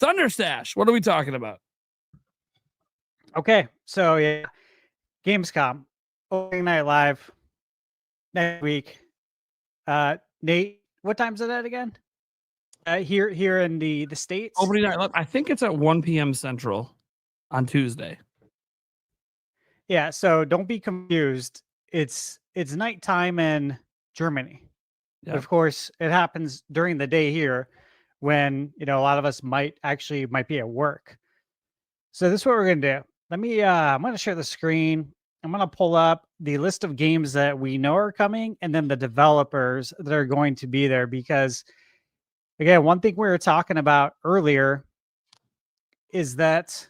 Thunderstash, what are we talking about? Okay, so yeah, Gamescom, opening night live next week. Nate, what time's it at again? Here in the States? Opening night, I think it's at 1 p.m. Central on Tuesday. Yeah, so don't be confused. It's nighttime in Germany. Yeah. But of course, it happens during the day here when, a lot of us might be at work. So this is what we're going to do. I'm going to share the screen. I'm going to pull up the list of games that we know are coming and then the developers that are going to be there. Because, again, one thing we were talking about earlier is that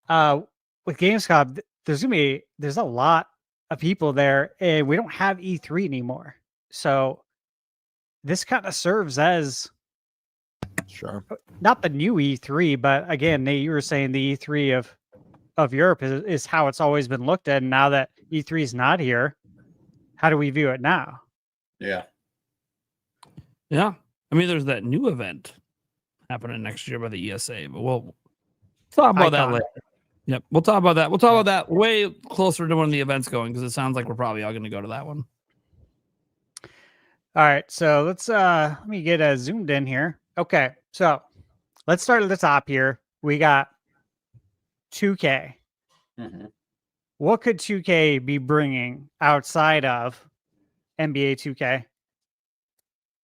with Gamescom, there's a lot of people there, and we don't have E3 anymore. So this kind of serves as not the new E3, but again, Nate, you were saying the E3 of Europe is how it's always been looked at. And now that E3 is not here, how do we view it now? Yeah. I mean, there's that new event happening next year by the ESA, but we'll talk about that later. Yep, we'll talk about that. We'll talk about that way closer to when the event's going, because it sounds like we're probably all going to go to that one. All right, so let me get zoomed in here. Okay, so let's start at the top here. We got 2K. Mm-hmm. What could 2K be bringing outside of NBA 2K?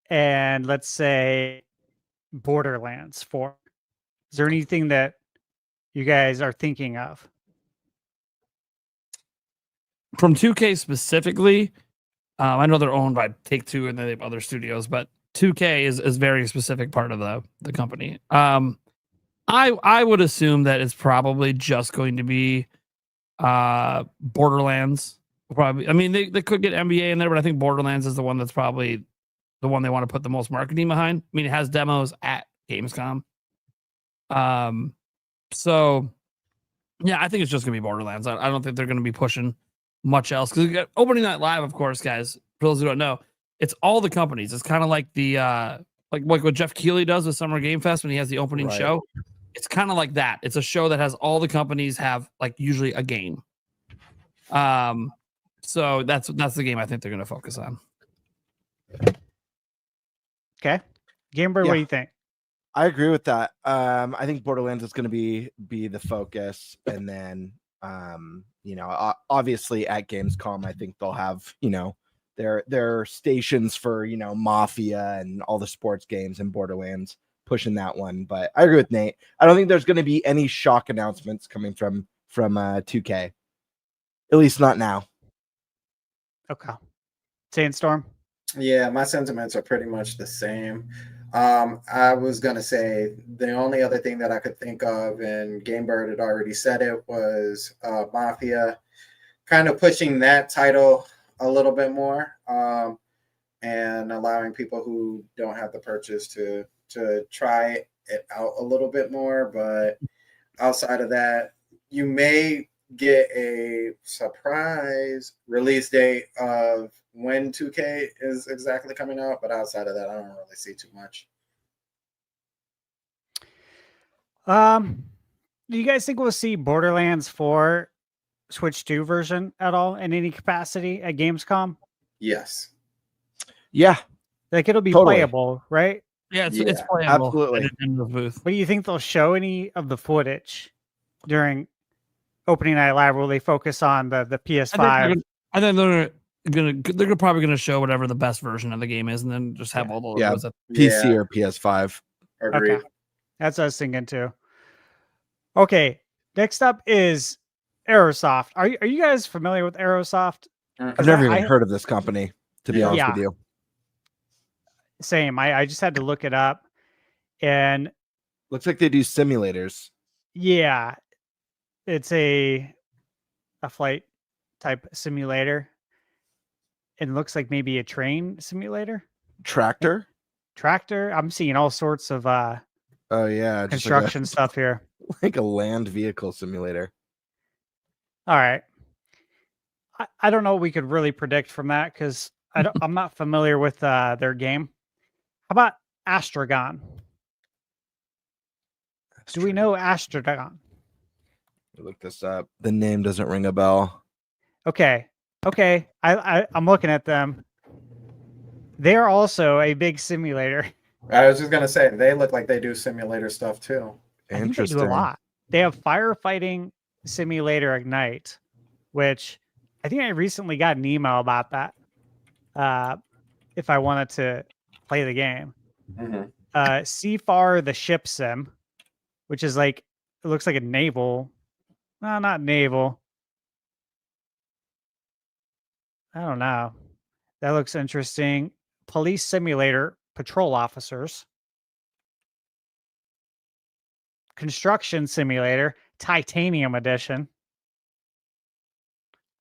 And let's say Borderlands 4. Is there anything that you guys are thinking of? From 2K specifically, I know they're owned by Take-Two and they have other studios, but 2K is a very specific part of the company. I would assume that it's probably just going to be Borderlands. Probably, I mean, they could get NBA in there, but I think Borderlands is the one that's probably the one they want to put the most marketing behind. I mean, it has demos at Gamescom. So yeah, I think it's just gonna be Borderlands. I don't think they're gonna be pushing much else, because we got opening night live, of course, guys. For those who don't know, it's all the companies. It's kind of like the like what Jeff Keighley does with Summer Game Fest when he has the opening show. It's kind of like that. It's a show that has all the companies have like usually a game. So that's the game I think they're gonna focus on. Okay, Gamebird, what do you think? I agree with that. I think Borderlands is going to be the focus, and then obviously at Gamescom, I think they'll have their stations for Mafia and all the sports games and Borderlands pushing that one. But I agree with Nate. I don't think there's going to be any shock announcements coming from 2K, at least not now. Okay, Sandstorm. Yeah, my sentiments are pretty much the same. I was going to say the only other thing that I could think of, and Gamebird had already said it, was Mafia, kind of pushing that title a little bit more, and allowing people who don't have the purchase to try it out a little bit more. But outside of that, you may get a surprise release date of when 2K is exactly coming out, but outside of that, I don't really see too much. Do you guys think we'll see Borderlands 4 Switch 2 version at all in any capacity at Gamescom? Yes. Yeah. Like it'll be playable, right? Yeah, it's playable. Absolutely. In the booth. But do you think they'll show any of the footage during opening night live? Will they focus on the PS5? I think they're probably gonna show whatever the best version of the game is, and then just have all the logos. PC or PS5. Agreed. Okay. That's what I was thinking too. Okay, next up is Aerosoft. Are you guys familiar with Aerosoft? I've never even heard of this company, to be honest with you. Same. I just had to look it up, and looks like they do simulators. Yeah, it's a flight type simulator. It looks like maybe a train simulator. Tractor. I'm seeing all sorts of construction stuff here. Like a land vehicle simulator. All right. I don't know what we could really predict from that, because I'm not familiar with their game. How about Astragon? Do we know Astrodon? Look this up. The name doesn't ring a bell. Okay. I'm looking at them. They are also a big simulator. I was just gonna say they look like they do simulator stuff too. I think they Interesting. do a lot. They have firefighting simulator Ignite, which I think I recently got an email about that. If I wanted to play the game. Seafar the ship sim, which is like, it looks like a naval. No, not naval. I don't know. That looks interesting. Police simulator, patrol officers. Construction simulator, titanium edition.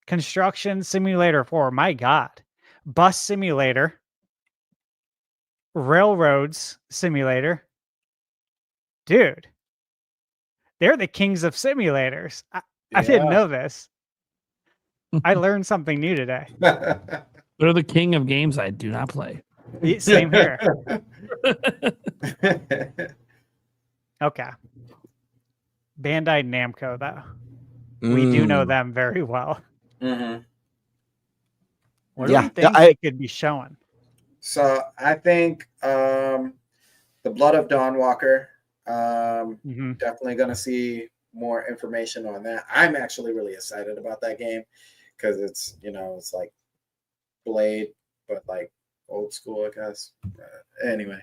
Construction simulator 4, my God. Bus simulator. Railroads simulator. Dude, they're the kings of simulators. I didn't know this. I learned something new today. They're the king of games I do not play. Same here. Okay. Bandai Namco, though. We do know them very well. What do you think they could be showing? So I think the Blood of Dawnwalker. Definitely going to see more information on that. I'm actually really excited about that game because it's, it's like Blade, but like old school, I guess. Anyway,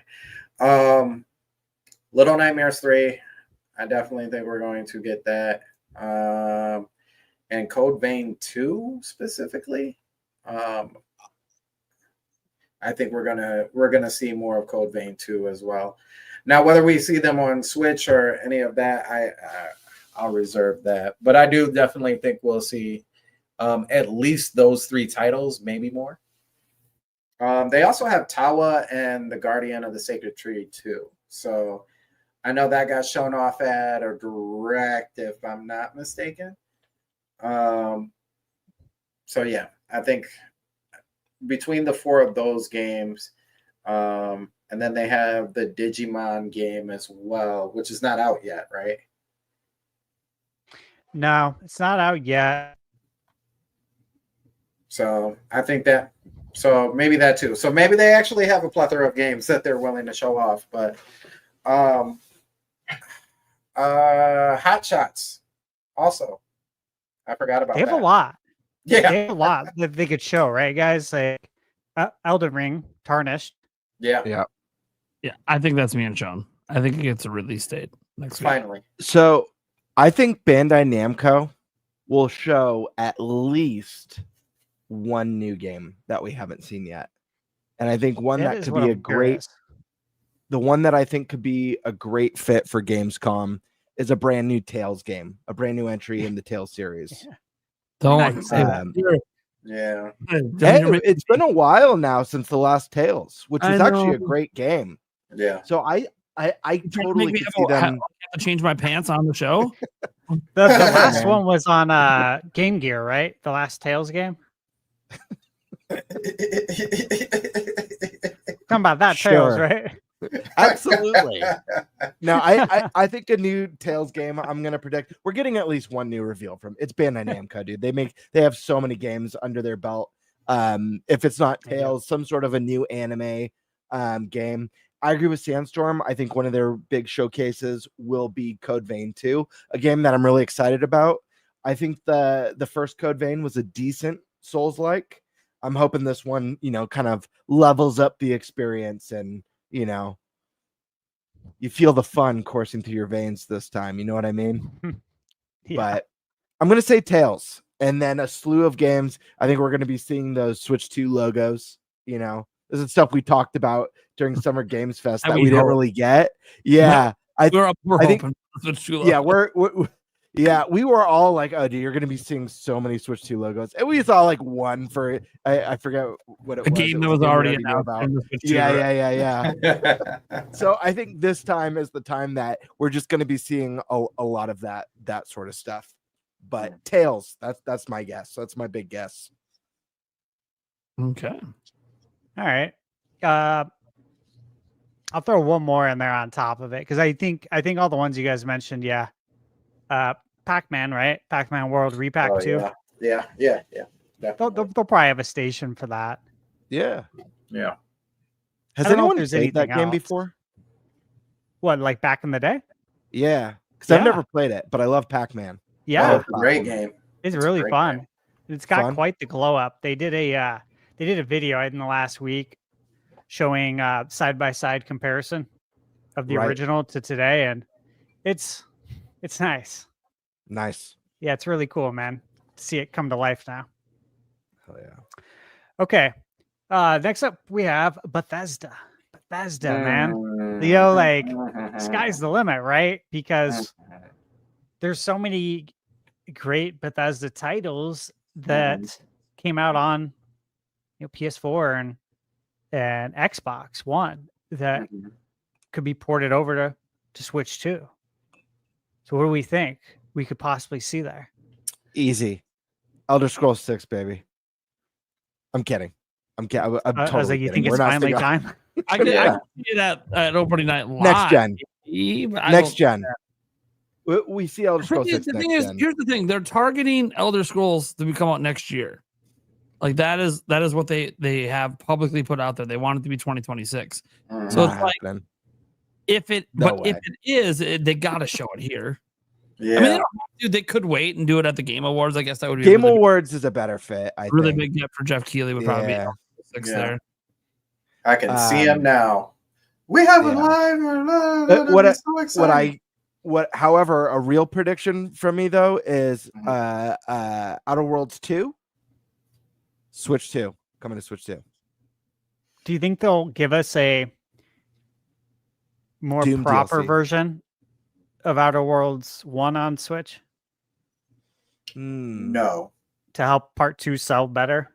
Little Nightmares 3. I definitely think we're going to get that. And Code Vein 2 specifically. I think we're gonna see more of Code Vein 2 as well. Now, whether we see them on Switch or any of that, I'll reserve that. But I do definitely think we'll see at least those 3 titles, maybe more. They also have Tawa and the Guardian of the Sacred Tree too. So I know that got shown off at a direct, if I'm not mistaken. So yeah, I think between the 4 of those games, and then they have the Digimon game as well, which is not out yet, right? No, it's not out yet. So I think that, so maybe that too. So maybe they actually have a plethora of games that they're willing to show off. But Hot Shots also. I forgot about that. They have a lot. Yeah. They have a lot that they could show, right, guys? Like Elden Ring, Tarnished. Yeah. Yeah, I think that's being shown. I think it gets a release date next week. Finally. So I think Bandai Namco will show at least one new game that we haven't seen yet. And I think one that could be a great, the one that I think could be a great fit for Gamescom is a brand new Tales game, a brand new entry in the Tales series. Don't say that. Yeah. Hey, it's been a while now since the last Tales, which is actually a great game. Yeah. So I totally could see them. I have to change my pants on the show. The last one was on Game Gear, right? The last Tales game. Talking about that Tales, right? Absolutely. No, I think a new Tales game, I'm gonna predict we're getting at least one new reveal from it's Bandai Namco, dude. They have so many games under their belt. If it's not Tales, some sort of a new anime game. I agree with Sandstorm. I think one of their big showcases will be Code Vein 2, a game that I'm really excited about. I think the first Code Vein was a decent Souls-like. I'm hoping this one, kind of levels up the experience and you feel the fun coursing through your veins this time. You know what I mean? Yeah. But I'm going to say Tales and then a slew of games. I think we're going to be seeing those Switch 2 logos. This is stuff we talked about during Summer Games Fest that we didn't really get. Yeah. We're think, hoping. Yeah, we were all like, "Oh, dude, you're going to be seeing so many Switch 2 logos," and we saw like one for I forget what it was. A game that was already announced. Yeah. So I think this time is the time that we're just going to be seeing a lot of that sort of stuff. But Tales, that's my guess. That's my big guess. Okay. All right. I'll throw one more in there on top of it because I think all the ones you guys mentioned, yeah. Pac-Man, right? Pac-Man World Repack Oh 2. yeah. They'll Definitely. probably have a station for that. Yeah. Yeah. Has I don't know if anyone there's played that anything game else. before? What, like back in the day? Yeah, because I've Yeah. never played it, but I love Pac-Man. Yeah, Oh, it's a great game. it's a really great fun. game. It's got Fun? quite the glow up. They did a video in the last week showing side by side comparison of the Right. original to today, and it's nice. Nice. Yeah, it's really cool, man. To see it come to life now. Hell yeah. Okay. Next up we have Bethesda. Bethesda, man. Mm. You know, like sky's the limit, right? Because there's so many great Bethesda titles that came out on PS4 and Xbox One that could be ported over to Switch too. So what do we think we could possibly see there? Easy. Elder Scrolls 6, baby. I'm kidding. I'm I was totally like, you kidding. think it's finally time? I can Yeah. see that at opening night live. Next gen. but I Next don't- gen. We see Elder Scrolls 6 The next thing is, gen. here's the thing: they're targeting Elder Scrolls to come out next year. Like that is what they have publicly put out there. They want it to be 2026. So Not it's like happening. if it, No but if way. it is, they got to show it here. Yeah. I mean, they don't have to. They could wait and do it at the Game Awards. I guess that would be Game a really, Awards is a better fit, I really think. big get for Jeff Keighley. Would probably Yeah. be six Yeah. there. I can see him now. We have a Yeah. live. However, a real prediction from me though is Mhm. Outer Worlds 2, Switch 2, coming to Switch 2. Do you think they'll give us a more Doom proper DLC. version of Outer Worlds 1 on Switch No. to help Part 2 sell better?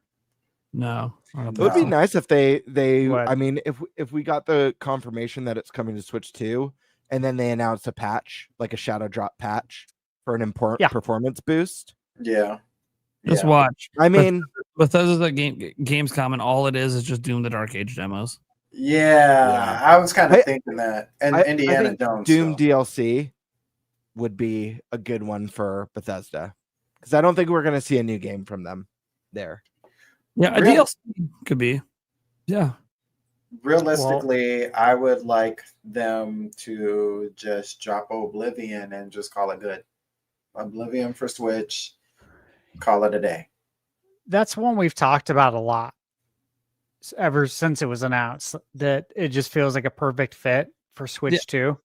No, I don't It would think be so. nice if they What? I mean, if we got the confirmation that it's coming to Switch 2 and then they announced a patch, like a shadow drop patch for an important Yeah. performance boost. Yeah. Just Yeah. watch. I mean, Bethesda's at Gamescom, and all it is just Doom the Dark Age demos. Yeah. I was kind of I- thinking that. And I Indiana think Jones. Doom still. DLC would be a good one for Bethesda because I don't think we're going to see a new game from them there. Yeah, a Really? DLC could be. Yeah. Realistically, I would like them to just drop Oblivion and just call it good. Oblivion for Switch, call it a day. That's one we've talked about a lot ever since it was announced, that it just feels like a perfect fit for Switch 2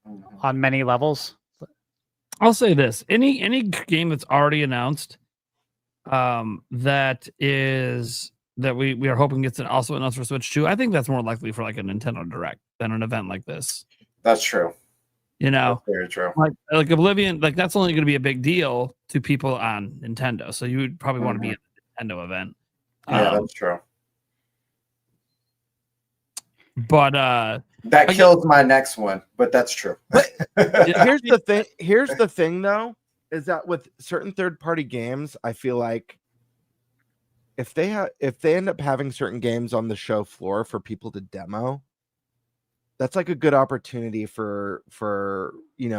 Mhm. on many levels. I'll say this: any game that's already announced, that we are hoping gets also announced for Switch 2. I think that's more likely for like a Nintendo Direct than an event like this. That's true. You know, That's very true. like Oblivion, like that's only going to be a big deal to people on Nintendo. So you would probably want to be at a Nintendo event. Yeah, that's true. But That I kills my next one, but that's true. Here's the thing. Here's the thing, though, is that with certain third-party games, I feel like if they end up having certain games on the show floor for people to demo, that's like a good opportunity for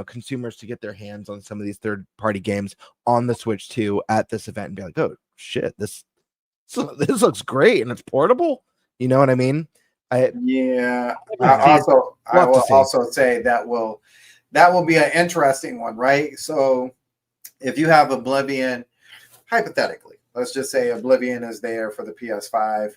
consumers to get their hands on some of these third-party games on the Switch 2 at this event and be like, oh shit, this looks great and it's portable. You know what I mean? Yeah. We'll I will have to see. also say that will be an interesting one, right? So if you have Oblivion, hypothetically, let's just say Oblivion is there for the PS5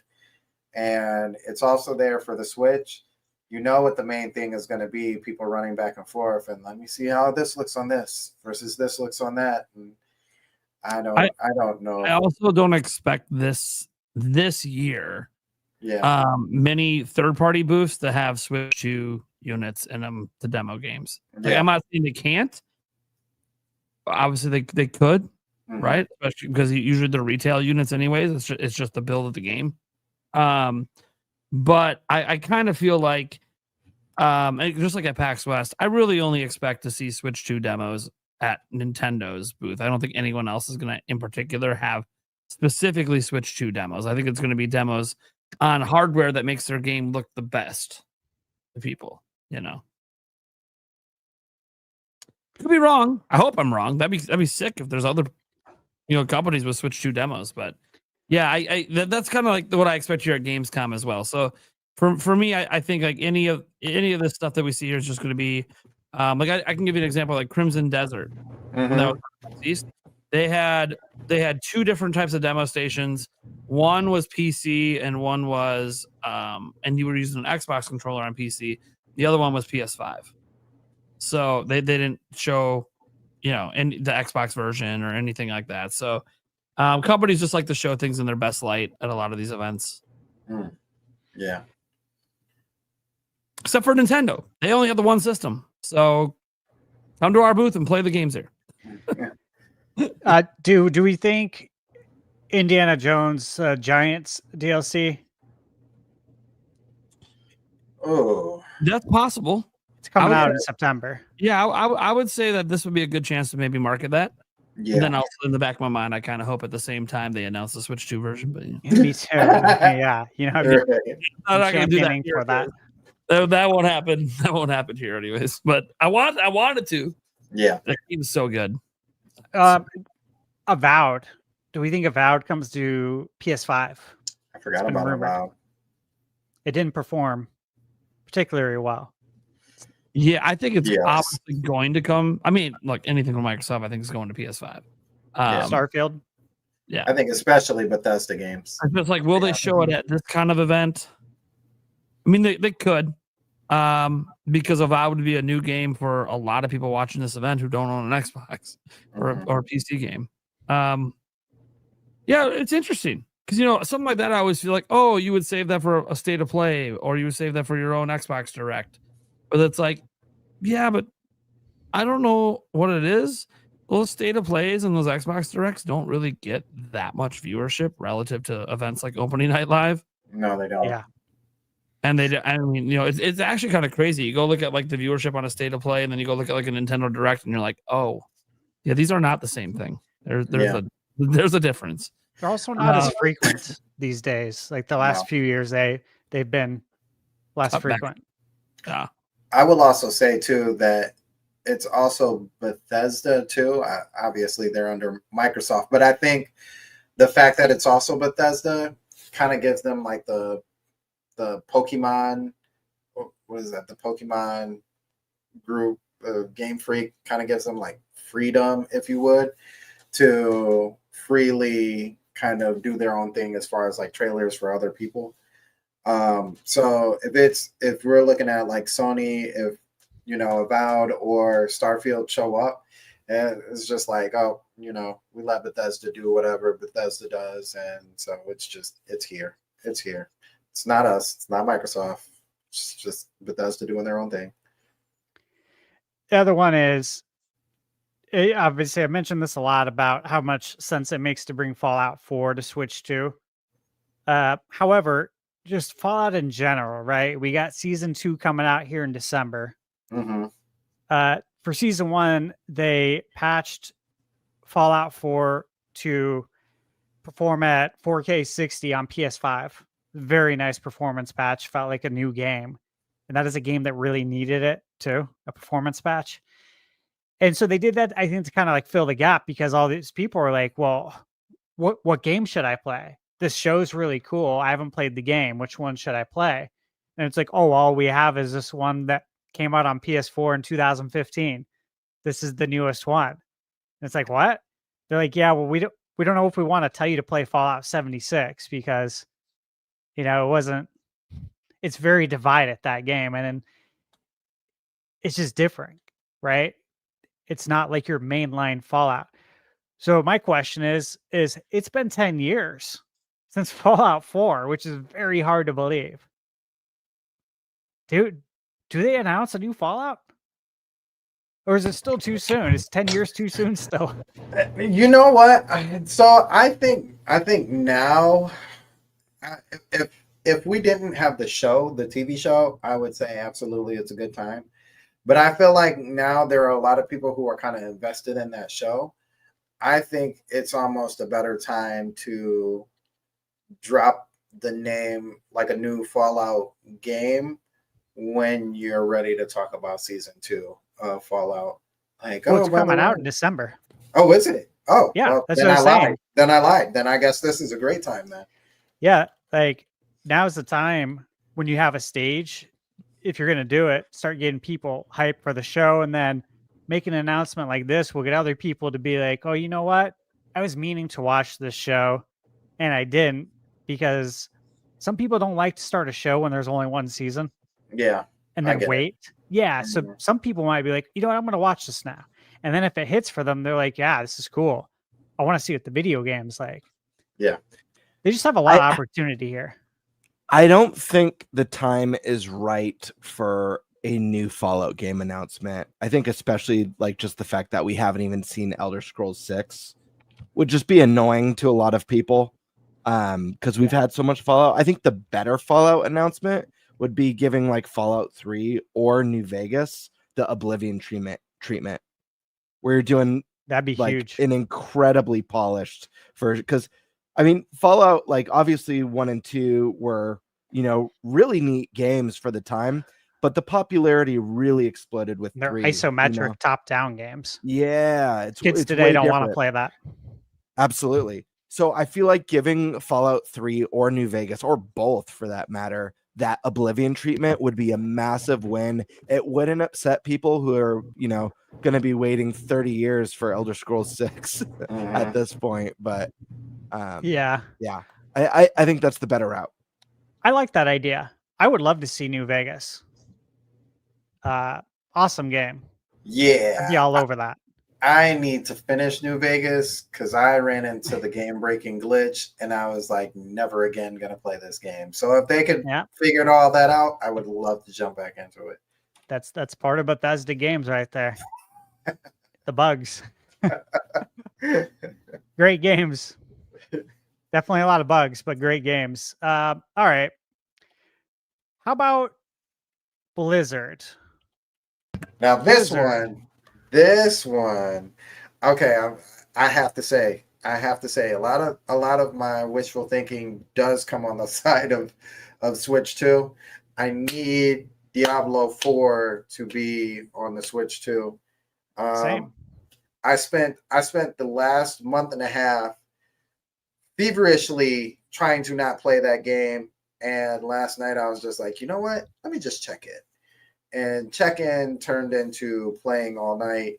and it's also there for the Switch. You know what the main thing is going to be, people running back and forth and let me see how this looks on this versus this looks on that. And I don't know. I also don't expect this year. Yeah. Many third-party booths to have Switch 2 units in them to demo games. Like, Yeah. I'm not saying they can't. Obviously, they could, right? Especially because usually they're retail units, anyways. It's just the build of the game. But I kind of feel like, just like at PAX West, I really only expect to see Switch 2 demos at Nintendo's booth. I don't think anyone else is going to, in particular, have specifically Switch 2 demos. I think it's going to be demos on hardware that makes their game look the best. to people, you know. Could be wrong. I hope I'm wrong. That'd be sick if there's other, you know, companies with Switch 2 demos. But yeah, that's kind of like what I expect here at Gamescom as well. So for me, I think like any of this stuff that we see here is just going to be, like I can give you an example, like Crimson Desert. When that was released, they had 2 different types of demo stations. One was PC and one was and you were using an Xbox controller on PC. The other one was PS5. So they didn't show, you know, the Xbox version or anything like that. So companies just like to show things in their best light at a lot of these events. Yeah. Except for Nintendo. They only have the one system. So come to our booth and play the games here. Do we think Indiana Jones Giants DLC? Oh, That's possible. It's coming out in September. Yeah, I would say that this would be a good chance to maybe market that. yeah. And then also in the back of my mind, I kind of hope at the same time they announce the Switch 2 version. But Me too. Yeah, you know, I'd be I'm not gonna do that championing here, for that. That won't happen. That won't happen here, anyways. But I wanted to. Yeah. That game's so good. Avowed. Do we think Avowed comes to PS5? I forgot been about it. rumored. Wow. It didn't perform particularly well. Yeah, I think it's Yes. obviously going to come. I mean, look, anything from Microsoft, I think is going to PS5. Starfield. Yeah, I think especially Bethesda games. it's just like, will they show it at this kind of event? I mean, they could, because Avowed would be a new game for a lot of people watching this event who don't own an Xbox or a PC game. Yeah, it's interesting because, you know, something like that, I always feel like, oh, you would save that for a state of play, or you would save that for your own Xbox Direct. But it's like, yeah, but I don't know what it is. Those state of plays and those Xbox Directs don't really get that much viewership relative to events like Opening Night Live. No, they don't. Yeah. And I mean, you know, it's actually kind of crazy. You go look at like the viewership on a state of play, and then you go look at like a Nintendo Direct, and you're like, oh, yeah, these are not the same thing. There's a difference. They're also not as frequent these days. Like the last few years, they've been less frequent. Yeah. I will also say too that it's also Bethesda too. Obviously, they're under Microsoft, but I think the fact that it's also Bethesda kind of gives them like the Pokemon. What is that? The Pokemon group, Game Freak, kind of gives them like freedom, if you would, to freely kind of do their own thing as far as like trailers for other people. So if we're looking at like Sony, if you know Avowed or Starfield show up, and it's just like, oh, you know, we let Bethesda do whatever Bethesda does, and so it's here. It's not us. It's not Microsoft. It's just Bethesda doing their own thing. The other one is, obviously, I mentioned this a lot about how much sense it makes to bring Fallout 4 to Switch 2. However, just Fallout in general, right? We got Season 2 coming out here in December. For Season 1, they patched Fallout 4 to perform at 4K 60 on PS5. Very nice performance patch. Felt like a new game. And that is a game that really needed it too, a performance patch. And so they did that, I think, to kind of like fill the gap, because all these people are like, well, what game should I play? This show's really cool. I haven't played the game. Which one should I play? And it's like, oh, all we have is this one that came out on PS4 in 2015. This is the newest one. And it's like, what? They're like, yeah, well, we don't know if we want to tell you to play Fallout 76 because, you know, it's very divided, that game. And then it's just different, right? It's not like your mainline Fallout. So my question is it's been 10 years since Fallout 4, which is very hard to believe. Dude, do they announce a new Fallout? Or is it still too soon? Is 10 years too soon still? You know what? So I think now, if we didn't have the show, the TV show, I would say absolutely it's a good time. But I feel like now there are a lot of people who are kind of invested in that show. I think it's almost a better time to drop the name, like a new Fallout game, when you're ready to talk about season 2 of Fallout. Like, Well, it's by the coming out way- in December. Oh, is it? Oh, Yeah, well, that's then what I I'm lied. saying. Then I lied. Then I guess this is a great time then. Yeah, like now's the time when you have a stage. If you're gonna do it, start getting people hyped for the show, and then make an announcement like this will get other people to be like, "Oh, you know what? I was meaning to watch this show, and I didn't," because some people don't like to start a show when there's only one season Yeah. and I then get it. wait. Yeah, so Mhm. some people might be like, "You know what? I'm gonna watch this now," and then if it hits for them, they're like, "Yeah, this is cool. I want to see what the video game's like." Yeah. They just have a lot of opportunity here. I don't think the time is right for a new Fallout game announcement. I think especially like just the fact that we haven't even seen Elder Scrolls 6 would just be annoying to a lot of people. Because we've had so much Fallout. I think the better Fallout announcement would be giving like Fallout 3 or New Vegas the Oblivion treatment where you're doing That'd be like huge. an incredibly polished version. Because I mean, Fallout, like obviously 1 and 2 were, you know, really neat games for the time, but the popularity really exploded with They're 3. isometric You know? top-down games. Yeah, Kids it's today way don't want to different. play that. Absolutely. So I feel like giving Fallout 3 or New Vegas, or both for that matter, that Oblivion treatment would be a massive win. It wouldn't upset people who are, you know, going to be waiting 30 years for Elder Scrolls 6 at this point. But Yeah, I think that's the better route. I like that idea. I would love to see New Vegas. Awesome game. Yeah. I'd be all over that. I need to finish New Vegas because I ran into the game breaking glitch and I was like, never again gonna play this game. So if they could Yeah, figure all that out, I would love to jump back into it. that's part of Bethesda games right there. The bugs. Great games. Definitely a lot of bugs, but great games. All right. How about Blizzard? Now Blizzard. this one, okay. I have to say, a lot of my wishful thinking does come on the side of Switch 2. I need Diablo 4 to be on the Switch 2. Same. I spent the last month and a half feverishly trying to not play that game, and last night I was just like, you know what? Let me just check it. And check-in turned into playing all night,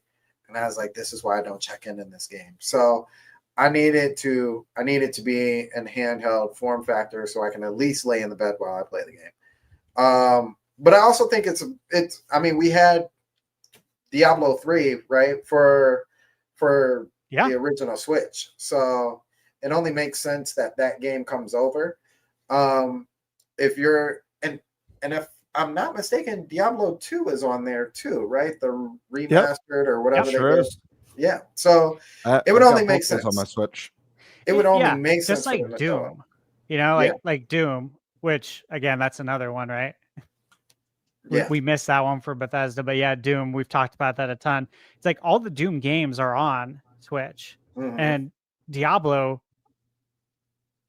and I was like, this is why I don't check in this game. So I need it to be in handheld form factor so I can at least lay in the bed while I play the game. But I also think it's I mean, we had Diablo 3, right, for the original Switch. So it only makes sense that game comes over. If you're and if I'm not mistaken, Diablo 2 is on there too, right? The remastered or whatever they did. Yeah. So it would only make sense on my Switch. It would only make sense. Just like Doom, you know, like Doom, which again, that's another one, right? We missed that one for Bethesda, but yeah, Doom, we've talked about that a ton. It's like all the Doom games are on Switch, and Diablo.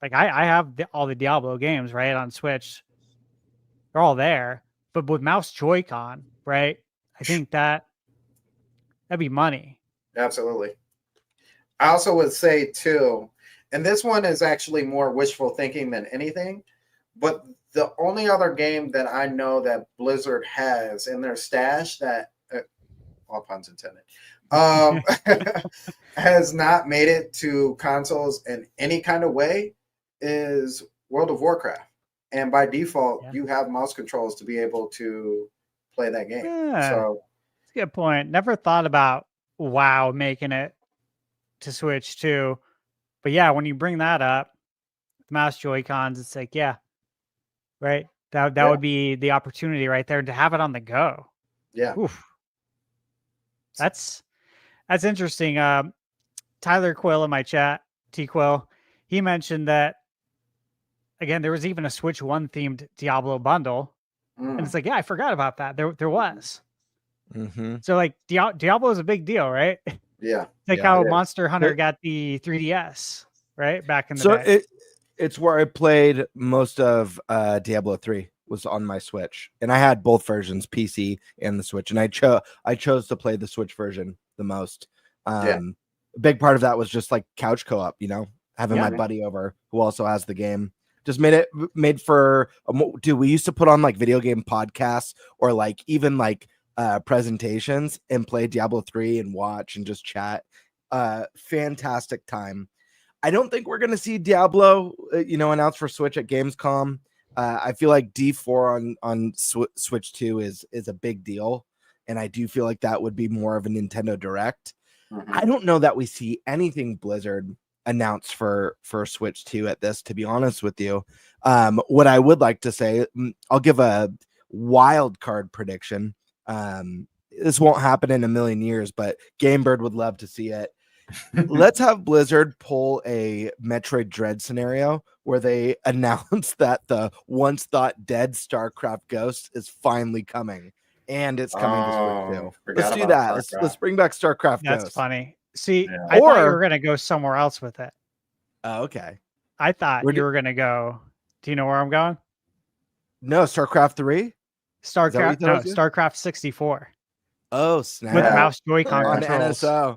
Like I have all the Diablo games right on Switch. They're all there, but with mouse Joy-Con, right? I think that'd be money. Absolutely. I also would say too, and this one is actually more wishful thinking than anything, but the only other game that I know that Blizzard has in their stash that, all puns intended, has not made it to consoles in any kind of way is World of Warcraft. And by default, you have mouse controls to be able to play that game. Yeah, so that's a good point. Never thought about WoW making it to Switch too. But yeah, when you bring that up, mouse Joy-Cons, it's like, yeah, right. That would be the opportunity right there to have it on the go. Yeah. Oof. That's interesting. Tyler Quill in my chat, T Quill, he mentioned that again, there was even a Switch 1 themed Diablo bundle. And it's like, yeah, I forgot about that. There was. So like Diablo is a big deal, right? Yeah. Like how Monster Hunter got the 3DS, right? Back in the day. It's where I played most of Diablo 3 was on my Switch, and I had both versions, PC and the Switch, and I chose to play the Switch version the most. A big part of that was just like couch co-op, having my buddy over who also has the game. Just made for dude. We used to put on like video game podcasts or like even like presentations and play Diablo 3 and watch and just chat. Fantastic time. I don't think we're gonna see Diablo, announced for Switch at Gamescom. I feel like D4 on Switch 2 is a big deal, and I do feel like that would be more of a Nintendo Direct. I don't know that we see anything Blizzard announced for Switch 2 at this, to be honest with you. What I would like to say, I'll give a wild card prediction. This won't happen in a million years, but Gamebird would love to see it. Let's have Blizzard pull a Metroid Dread scenario where they announce that the once thought dead StarCraft Ghost is finally coming, and it's coming to Switch 2. Let's do that. Let's bring back StarCraft Ghost. That's funny. See, I thought you were going to go somewhere else with it. Oh, okay. I thought you were going to go. Do you know where I'm going? No, StarCraft 3? StarCraft 64. Oh, snap. With mouse Joy-Con on controls. NSO.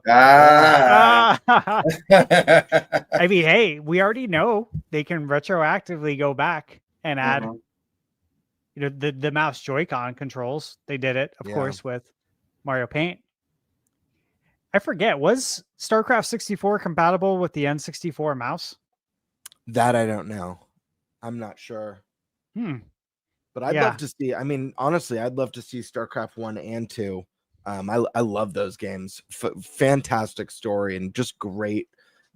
I mean, hey, we already know they can retroactively go back and add the mouse Joy-Con controls. They did it, of course, with Mario Paint. I forget, was StarCraft 64 compatible with the N64 mouse? That I don't know. I'm not sure. But I'd love to see, honestly, I'd love to see StarCraft 1 and 2. I love those games. Fantastic story and just great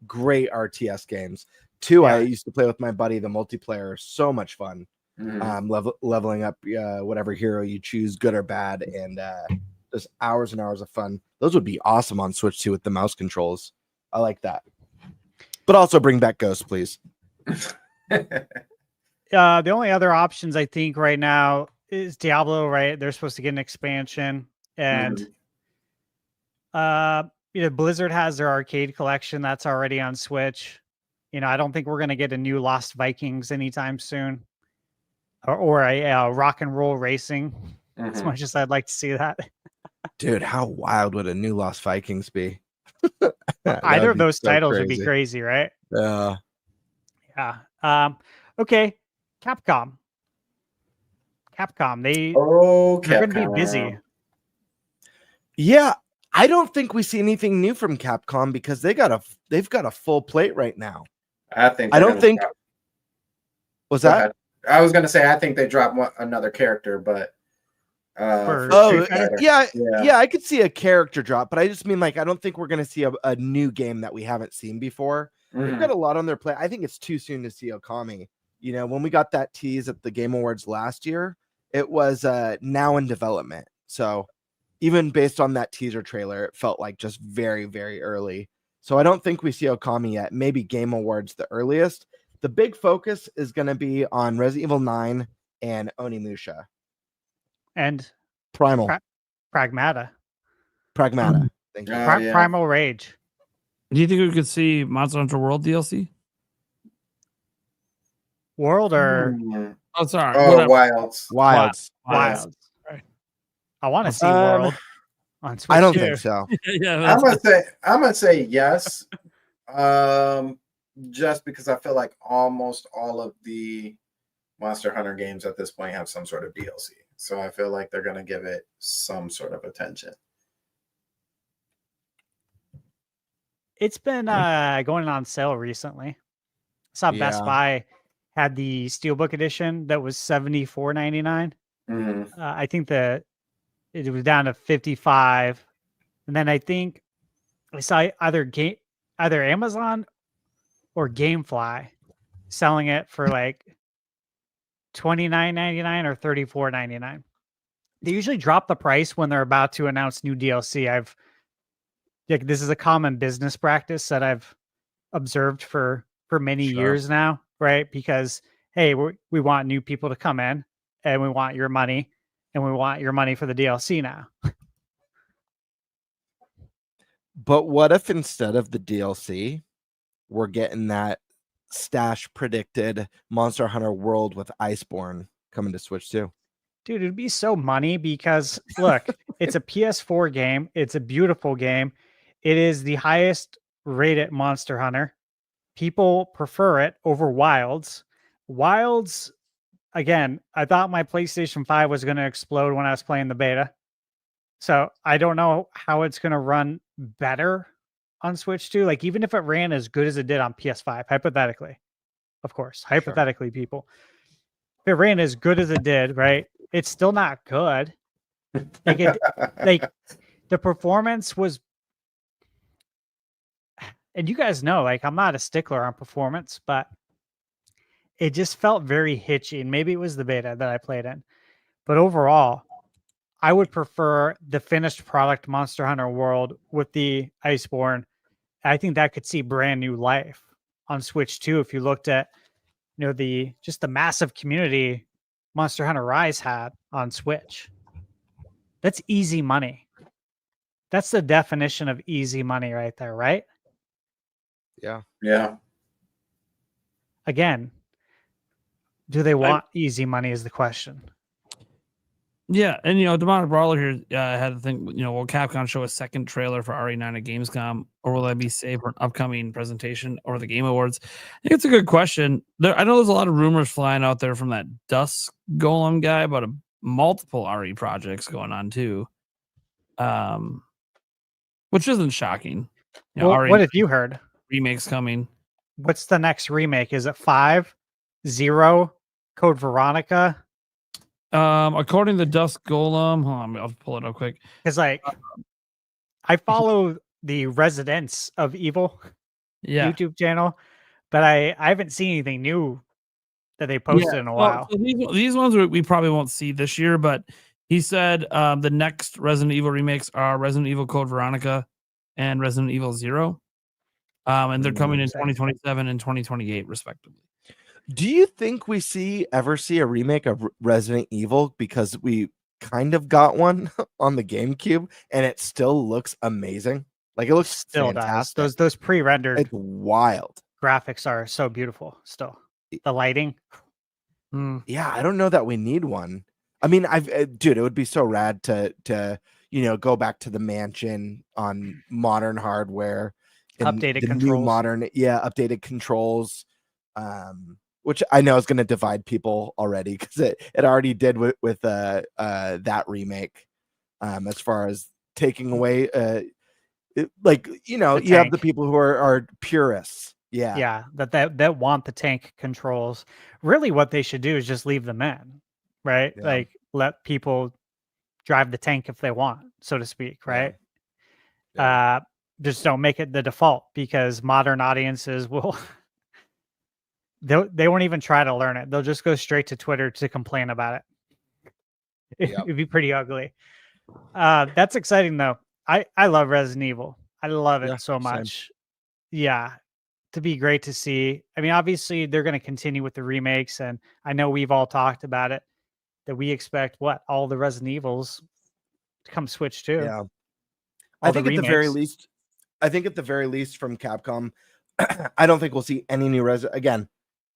RTS games. 2, I used to play with my buddy, the multiplayer. So much fun. Leveling up whatever hero you choose, good or bad, and just hours and hours of fun. Those would be awesome on Switch 2 with the mouse controls. I like that. But also bring back Ghost, please. The only other options I think right now is Diablo, right? They're supposed to get an expansion. And Blizzard has their arcade collection that's already on Switch. I don't think we're going to get a new Lost Vikings anytime soon, or a Rock and Roll Racing. As much as I'd like to see that. Dude, how wild would a new Lost Vikings be? Either of those titles would be crazy, right? Yeah. Okay, Capcom. They're going to be busy. Yeah, I don't think we see anything new from Capcom because they've got a full plate right now. I was going to say I think they dropped another character, but yeah, I could see a character drop, but I just mean like I don't think we're going to see a new game that we haven't seen before. They've got a lot on their plate. I think it's too soon to see Okami. When we got that tease at the Game Awards last year, it was now in development. So even based on that teaser trailer, it felt like just very, very early. So I don't think we see Okami yet. Maybe Game Awards the earliest. The big focus is going to be on Resident Evil 9 and Onimusha. And Primal. Pragmata. Thank you. Primal Rage. Do you think we could see Monster Hunter World DLC? World or... Oh, sorry. Wilds. Right. I want to see World on Switch. I don't think so. I'm gonna say yes. Just because I feel like almost all of the Monster Hunter games at this point have some sort of DLC. So I feel like they're gonna give it some sort of attention. It's been going on sale recently. I saw Best Buy had the Steelbook edition that was $74.99. I think it was down to $55, and then I think I saw either Amazon or GameFly selling it for like $29.99 or $34.99. They usually drop the price when they're about to announce new DLC. This is a common business practice that I've observed for many years now, right? Because hey, we want new people to come in, and we want your money, and we want your money for the DLC now. But what if instead of the DLC, we're getting that stash predicted Monster Hunter World with Iceborne coming to Switch too. Dude, it'd be so money because look, it's a PS4 game. It's a beautiful game. It is the highest rated Monster Hunter. People prefer it over Wilds. Wilds, again, I thought my PlayStation 5 was going to explode when I was playing the beta. So I don't know how it's going to run better on Switch 2. Like, even if it ran as good as it did on PS5, hypothetically, of course, hypothetically, people, if it ran as good as it did, right? It's still not good. Like, like the performance was, and you guys know, like, I'm not a stickler on performance, but it just felt very hitchy. And maybe it was the beta that I played in, but overall, I would prefer the finished product Monster Hunter World with the Iceborne. I think that could see brand new life on Switch too. If you looked at, the massive community Monster Hunter Rise had on Switch, that's easy money. That's the definition of easy money right there, right? Yeah. Yeah. Again, do they want easy money is the question. Yeah, and Demonic Brawler here had to think, will Capcom show a second trailer for RE9 at Gamescom, or will that be saved for an upcoming presentation or the Game Awards? I think it's a good question. I know there's a lot of rumors flying out there from that Dusk Golem guy about multiple RE projects going on too, which isn't shocking. What have you heard? Remakes coming. What's the next remake? Is it 5, 0, Code Veronica? According to Dusk Golem, hold on, I'll pull it up quick. Because I follow the Residents of Evil YouTube channel, but I haven't seen anything new that they posted in a while. So these ones we probably won't see this year, but he said the next Resident Evil remakes are Resident Evil Code Veronica and Resident Evil 0. And they're coming in 2027 and 2028 respectively. Do you think we ever see a remake of Resident Evil, because we kind of got one on the GameCube and it still looks amazing? Like, it looks still fantastic. Those pre-rendered, it's wild. Graphics are so beautiful still. The lighting. Yeah, I don't know that we need one. I mean, dude, it would be so rad to go back to the mansion on modern hardware, updated controls. New modern, updated controls. Which I know is going to divide people already, because it already did with that remake. As far as taking away, you have the people who are purists. Yeah, that want the tank controls. Really, what they should do is just leave them in, right? Yeah. Like, let people drive the tank if they want, so to speak, right? Yeah. Just don't make it the default, because modern audiences will. They won't even try to learn it. They'll just go straight to Twitter to complain about it. It'd be pretty ugly. That's exciting though. I love Resident Evil. I love it so much. Same. Yeah. To be great to see. I mean, obviously they're going to continue with the remakes, and I know we've all talked about it, that we expect all the Resident Evils to come Switch too. Yeah. I think at the very least from Capcom, I don't think we'll see any new again.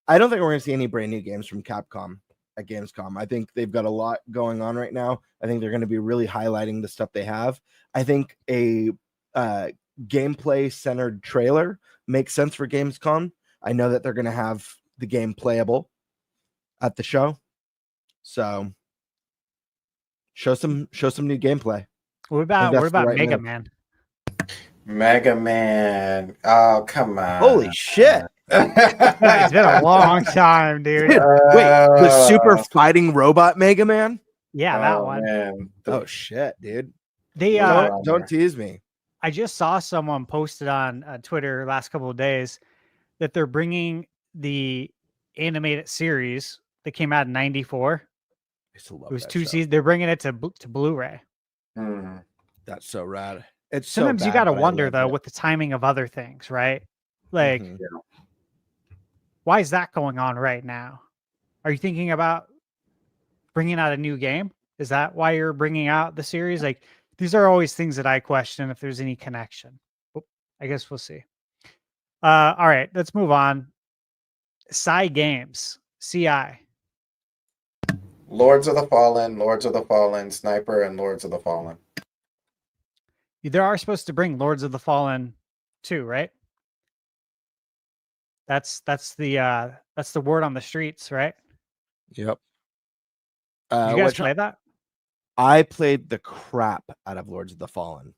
I don't think we're going to see any brand new games from Capcom at Gamescom. I think they've got a lot going on right now. I think they're going to be really highlighting the stuff they have. I think a gameplay centered trailer makes sense for Gamescom. I know that they're going to have the game playable at the show, so show some new gameplay. What about Mega Man? Mega Man. Oh, come on. Holy shit. It's been a long time, dude. Wait, the super fighting robot Mega Man? Yeah, that one. Man. Oh shit, dude. They don't tease me. I just saw someone posted on Twitter last couple of days that they're bringing the animated series that came out in '94. It was 2 seasons. They're bringing it to Blu-ray. That's so rad. It's sometimes you got to wonder though with the timing of other things, right? Like, why is that going on right now? Are you thinking about bringing out a new game? Is that why you're bringing out the series? Like, these are always things that I question if there's any connection. I guess we'll see. All right, let's move on. CI Games, CI. Lords of the Fallen, Sniper, and Lords of the Fallen. They are supposed to bring Lords of the Fallen too, right? That's the word on the streets, right? Yep. Did you guys Which play that? I played the crap out of Lords of the Fallen.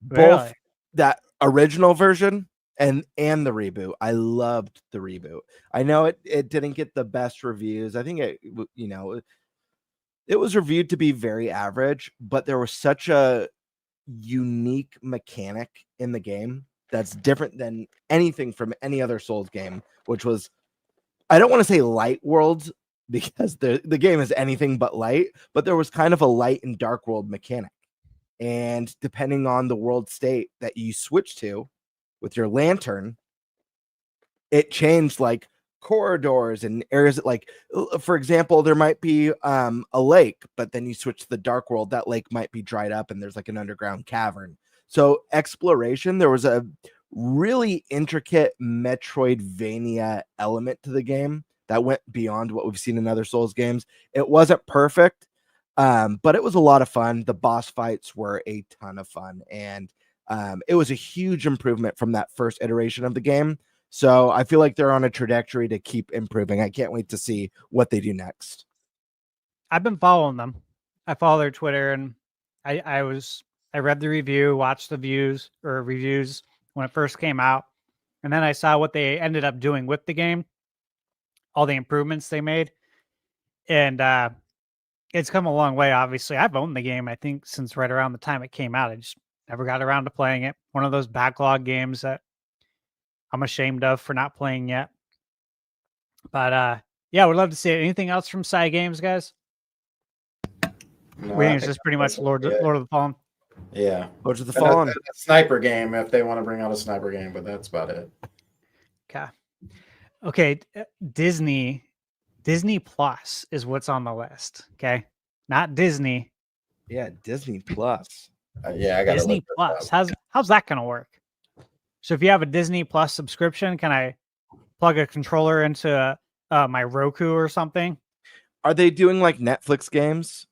Both Really? that original version and the reboot. I loved the reboot. I know it didn't get the best reviews. I think it was reviewed to be very average, but there was such a unique mechanic in the game that's different than anything from any other Souls game, which was, I don't want to say light worlds because the game is anything but light, but there was kind of a light and dark world mechanic. And depending on the world state that you switch to with your lantern, it changed like corridors and areas that, like, for example, there might be a lake, but then you switch to the dark world, that lake might be dried up and there's like an underground cavern. So exploration, there was a really intricate Metroidvania element to the game that went beyond what we've seen in other Souls games. It wasn't perfect, but it was a lot of fun. The boss fights were a ton of fun, and it was a huge improvement from that first iteration of the game. So I feel like they're on a trajectory to keep improving. I can't wait to see what they do next. I've been following them. I follow their Twitter, and I read the review, watched the reviews when it first came out, and then I saw what they ended up doing with the game, all the improvements they made, and it's come a long way. Obviously, I've owned the game, I think, since right around the time it came out. I just never got around to playing it. One of those backlog games that I'm ashamed of for not playing yet. But yeah, we'd love to see it. Anything else from Side Games, guys? No, We I think it's just pretty much that's Lord it. of the Fallen. Yeah. Lords of the And Fallen. a sniper game if they want to bring out a sniper game, but that's about it. Okay. Disney Plus is what's on the list. Okay, not Disney. Yeah, Disney Plus. Yeah, I got Disney Plus. How's that gonna work? So if you have a Disney Plus subscription, can I plug a controller into my Roku or something? Are they doing like Netflix games?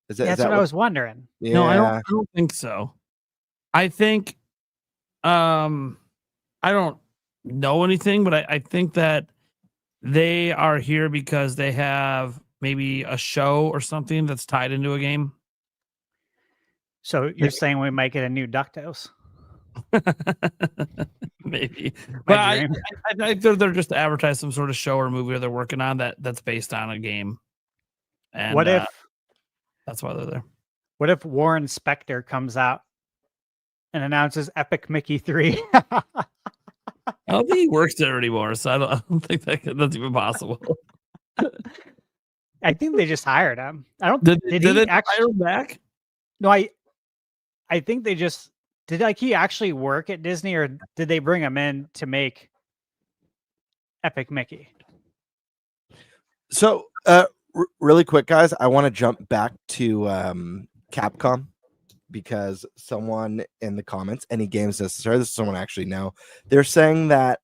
Is That's what I was wondering. Yeah. No, I don't think so. I think I don't know anything, but I think that they are here because they have maybe a show or something that's tied into a game. So you're saying we might get a new DuckTales? Maybe. My But I dream. think they're just to advertise some sort of show or movie they're working on that's based on a game. And What if that's why they're there. What if Warren Spector comes out and announces Epic Mickey 3? I don't think he works there anymore, so I don't think that's even possible. I think they just hired him. I don't. Did Did they he hire actually? him back? No, I think they just did. Like he actually work at Disney, or did they bring him in to make Epic Mickey? So, really quick, guys, I want to jump back to Capcom because someone in the comments, any games necessary, this is someone I actually know, they're saying that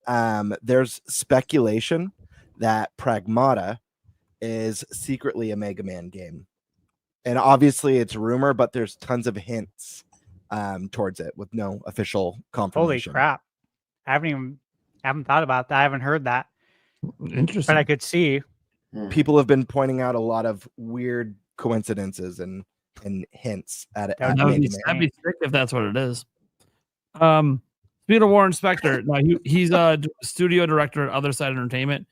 there's speculation that Pragmata is secretly a Mega Man game. And obviously it's rumor, but there's tons of hints towards it with no official confirmation. Holy crap. I haven't thought about that. I haven't heard that. Interesting. But I could see. People have been pointing out a lot of weird coincidences and hints at it. That That'd be sick if that's what it is. Speaking of Warren Spector, now he's a studio director at Other Side Entertainment.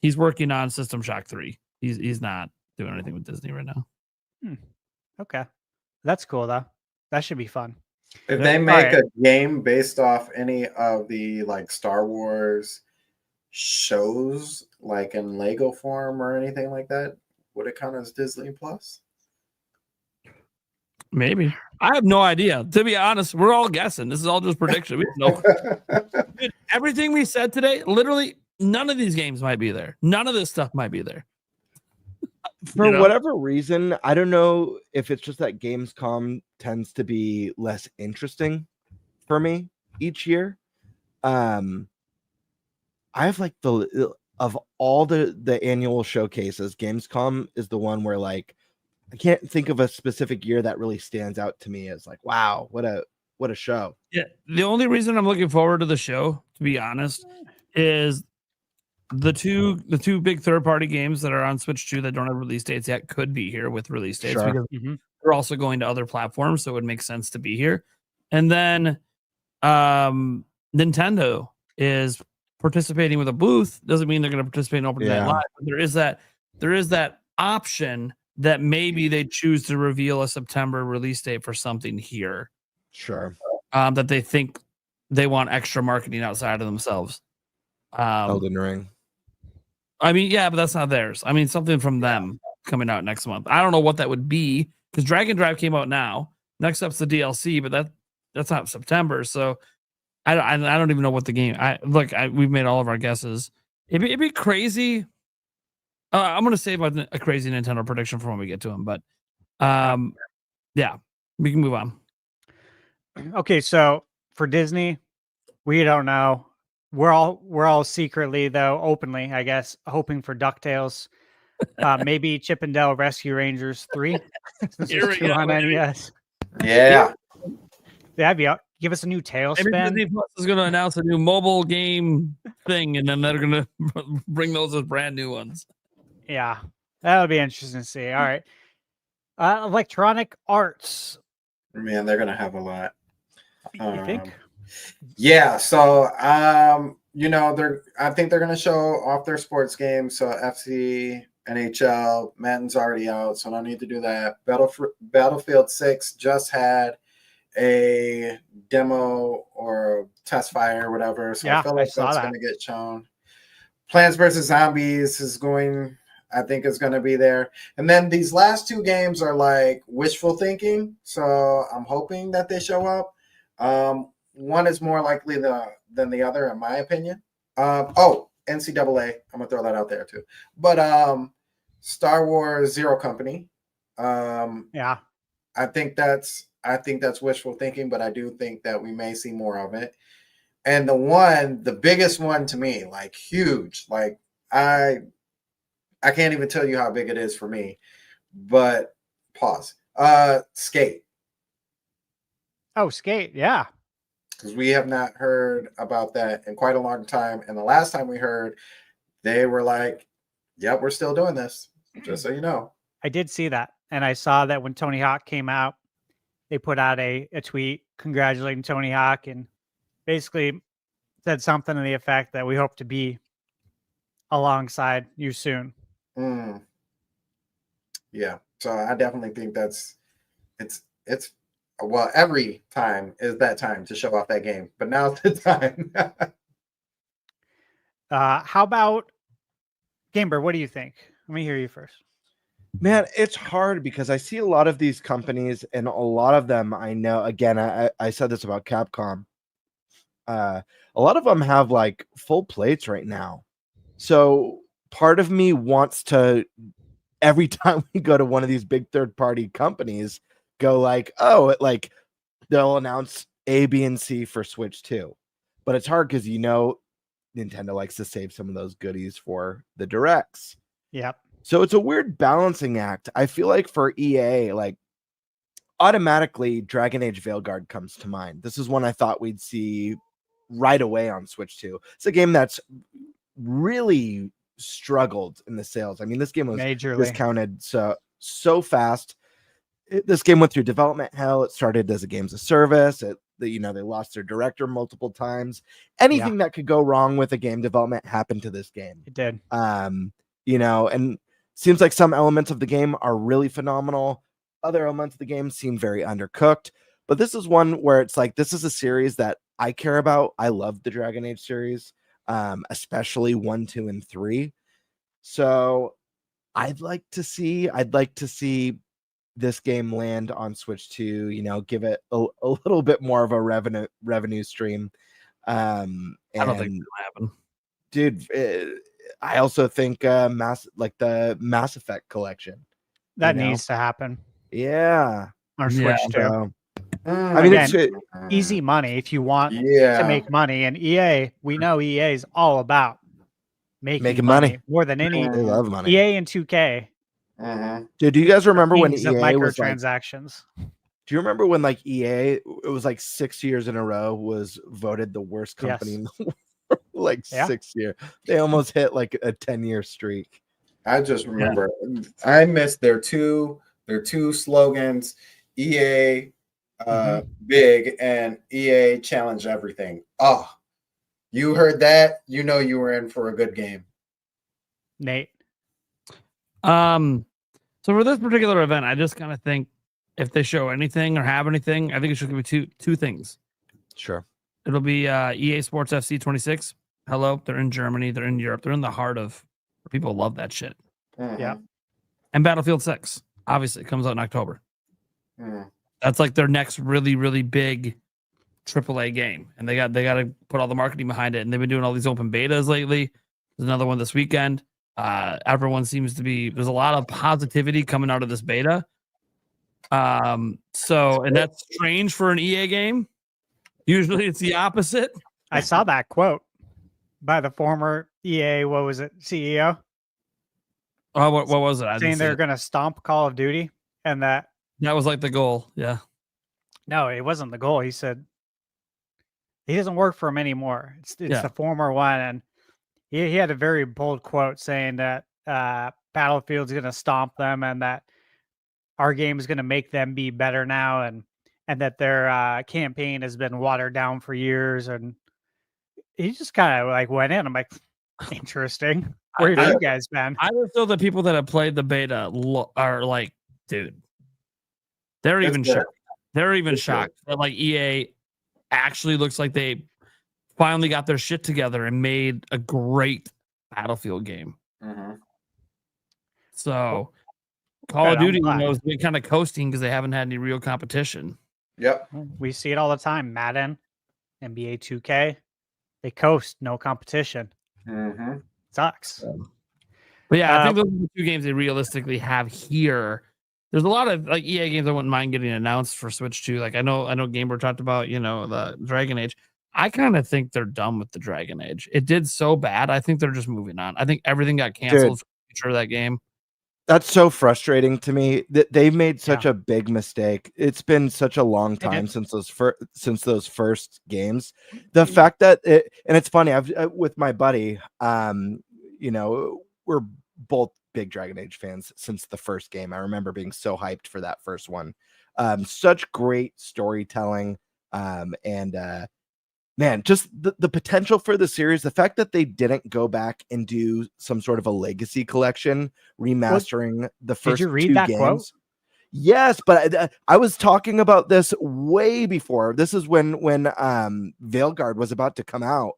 He's working on System Shock 3. He's not doing anything with Disney right now. Okay. That's cool though. That should be fun. If they make a game based off any of the like Star Wars shows, like in Lego form or anything like that, would it count as Disney Plus? Maybe. I have no idea. To be honest, we're all guessing. This is all just prediction. We don't know. Dude, everything we said today, literally, none of these games might be there. None of this stuff might be there. For whatever reason, I don't know if it's just that Gamescom tends to be less interesting for me each year. I have like of all the annual showcases, Gamescom is the one where like I can't think of a specific year that really stands out to me as like, wow, what a show. Yeah, the only reason I'm looking forward to the show, to be honest, is the two big third party games that are on Switch 2 that don't have release dates yet could be here with release dates Sure. because Mhm. they're also going to other platforms, so it would make sense to be here. And then Nintendo is participating with a booth. Doesn't mean they're going to participate in Opening Night Yeah. Live, but there is that option that maybe they choose to reveal a September release date for something here. Sure. That they think they want extra marketing outside of themselves. Elden Ring. I mean, yeah, but that's not theirs. I mean, something from them coming out next month. I don't know what that would be because Dragon Drive came out now. Next up's the DLC, but that's not September. So I don't even know what the game. We've made all of our guesses. It'd be crazy. I'm gonna save a crazy Nintendo prediction for when we get to them, but yeah, we can move on. Okay, so for Disney, we don't know. We're all secretly, though, openly, I guess, hoping for DuckTales. Maybe Chip and Dale Rescue Rangers 3. Since Here there's we two go, on baby. NES. Yeah. That'd be give us a new Maybe Tailspin. Disney Plus is going to announce a new mobile game thing, and then they're going to bring those as brand new ones. Yeah, that would be interesting to see. All right. Electronic Arts. Man, they're gonna have a lot. You think? Yeah, so I think they're gonna show off their sports games. So FC, NHL, Madden's already out, so no need to do that. Battlefield 6 just had a demo or test fire or whatever. So Yeah, I feel I like saw that's that. gonna get shown. Plants vs. Zombies is I think is going to be there. And then these last two games are like wishful thinking. So I'm hoping that they show up. One is more likely than the other, in my opinion. NCAA. I'm going to throw that out there too. But Star Wars Zero Company. Yeah. I think that's wishful thinking, but I do think that we may see more of it. And the biggest one to me, like huge, like I can't even tell you how big it is for me, but pause. Skate. Oh, Skate. Yeah. Because we have not heard about that in quite a long time. And the last time we heard, they were like, yep, we're still doing this, just so you know. I did see that. And I saw that when Tony Hawk came out, they put out a tweet congratulating Tony Hawk and basically said something to the effect that we hope to be alongside you soon. Yeah, so I definitely think it's well, every time is that time to show off that game, but now's the time. How about Gamer? What do you think? Let me hear you first. Man, it's hard because I see a lot of these companies and a lot of them I know. Again, I said this about Capcom. A lot of them have like full plates right now. So part of me wants to, every time we go to one of these big third-party companies, go like, oh, they'll announce A, B, and C for Switch 2. But it's hard because Nintendo likes to save some of those goodies for the directs. Yep. So it's a weird balancing act. I feel like for EA, like automatically Dragon Age Veilguard comes to mind. This is one I thought we'd see right away on Switch 2. It's a game that's really struggled in the sales. I mean, this game was majorly discounted so fast. This game went through development hell. It started as a games of service. They lost their director multiple times. Anything that could go wrong with a game development happened to this game. It did. And seems like some elements of the game are really phenomenal. Other elements of the game seem very undercooked. But this is one where it's like, this is a series that I care about. I love the Dragon Age series, especially 1, 2, and 3. So I'd like to see this game land on Switch 2, give it a little bit more of a revenue stream. I don't think that'll happen. Dude, I also think the Mass Effect collection. That needs to happen. Yeah. On Switch 2. So, I mean, it's easy money if you want to make money. And EA, we know EA is all about Making money. more than any They love money. EA and 2K. Dude, do you guys remember when Kings of EA was like? microtransactions. Do you remember when like EA? It was like 6 years in a row was voted the worst company in the world. Like 6 years. They almost hit like a 10-year streak. I just remember I missed their two slogans, EA big and EA challenge everything. Oh, you heard that? You know you were in for a good game. Nate. So for this particular event, I just kind of think if they show anything or have anything, I think it's just gonna be two things. Sure. It'll be EA Sports FC 26. Hello, they're in Germany, they're in Europe, they're in the heart of people love that shit. Yeah. And Battlefield 6, obviously, comes out in October. That's like their next really, really big AAA game. And they got to put all the marketing behind it. And they've been doing all these open betas lately. There's another one this weekend. Everyone seems to be, there's a lot of positivity coming out of this beta. And that's strange for an EA game. Usually it's the opposite. I saw that quote by the former EA, what was it, CEO? Oh, what was it? Saying they're going to stomp Call of Duty, and that was like the goal. Yeah. No, it wasn't the goal. He said he doesn't work for him anymore. It's the former one, and he had a very bold quote saying that Battlefield's going to stomp them, and that our game is going to make them be better now, and that their campaign has been watered down for years. And he just kind of like went in. I'm like, interesting. Where have you guys been? I just know the people that have played the beta are like, dude, they're even shocked. They're even shocked that like EA actually looks like they finally got their shit together and made a great Battlefield game. So Call of Duty knows they're kind of coasting because they haven't had any real competition. Yep. We see it all the time. Madden, NBA 2K, they coast, no competition. Sucks. But yeah, I think those are the two games they realistically have here. There's a lot of like EA games I wouldn't mind getting announced for Switch 2. Like I know Gamer talked about, the Dragon Age. I kind of think they're done with the Dragon Age. It did so bad. I think they're just moving on. I think everything got canceled for the future of that game. That's so frustrating to me that they've made such a big mistake. It's been such a long time since those first games. The fact that and it's funny, I've with my buddy, we're both big Dragon Age fans since the first game. I remember being so hyped for that first one. Such great storytelling, and man, just the potential for the series, the fact that they didn't go back and do some sort of a legacy collection, remastering the first Did you read two that games. quote? Yes, but I was talking about this way before. This is when Veilguard was about to come out,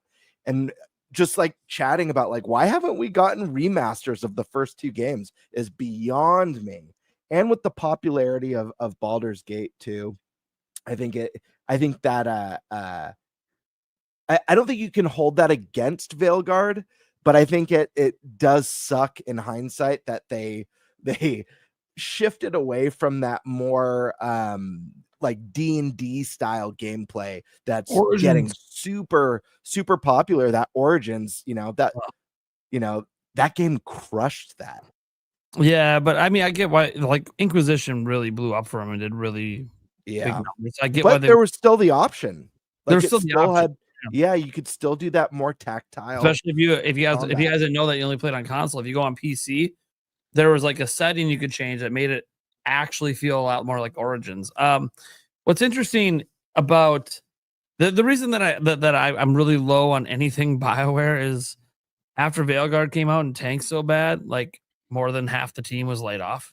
and just like chatting about like, why haven't we gotten remasters of the first two games is beyond me. And with the popularity of Baldur's Gate 2, I think that I don't think you can hold that against Veilguard, but I think it does suck in hindsight that they shifted away from that more like D&D style gameplay that's getting super popular. That Origins, that game crushed that. Yeah, but I mean, I get why like Inquisition really blew up for him and did really big numbers. I get why there was still the option. There's still the option. You could still do that more tactile. Especially if you guys didn't know that you only played on console. If you go on PC, there was like a setting you could change that made it actually feel a lot more like Origins. What's interesting about the reason that I'm really low on anything BioWare is after Veilguard came out and tanked so bad, like more than half the team was laid off.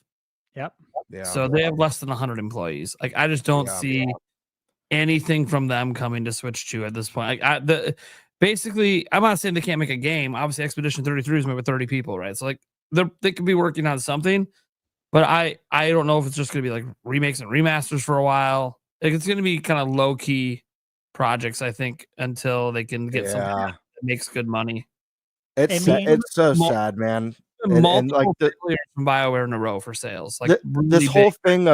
Yep. Yeah. So they have less than 100 employees. Like I just don't see anything from them coming to Switch 2 at this point. Basically, I'm not saying they can't make a game. Obviously, Expedition 33 is made with 30 people, right? So like they could be working on something, but I don't know if it's just going to be like remakes and remasters for a while. Like, it's going to be kind of low key projects, I think, until they can get something that makes good money. It's so sad, man. And like the players from BioWare in a row for sales. Like this whole thing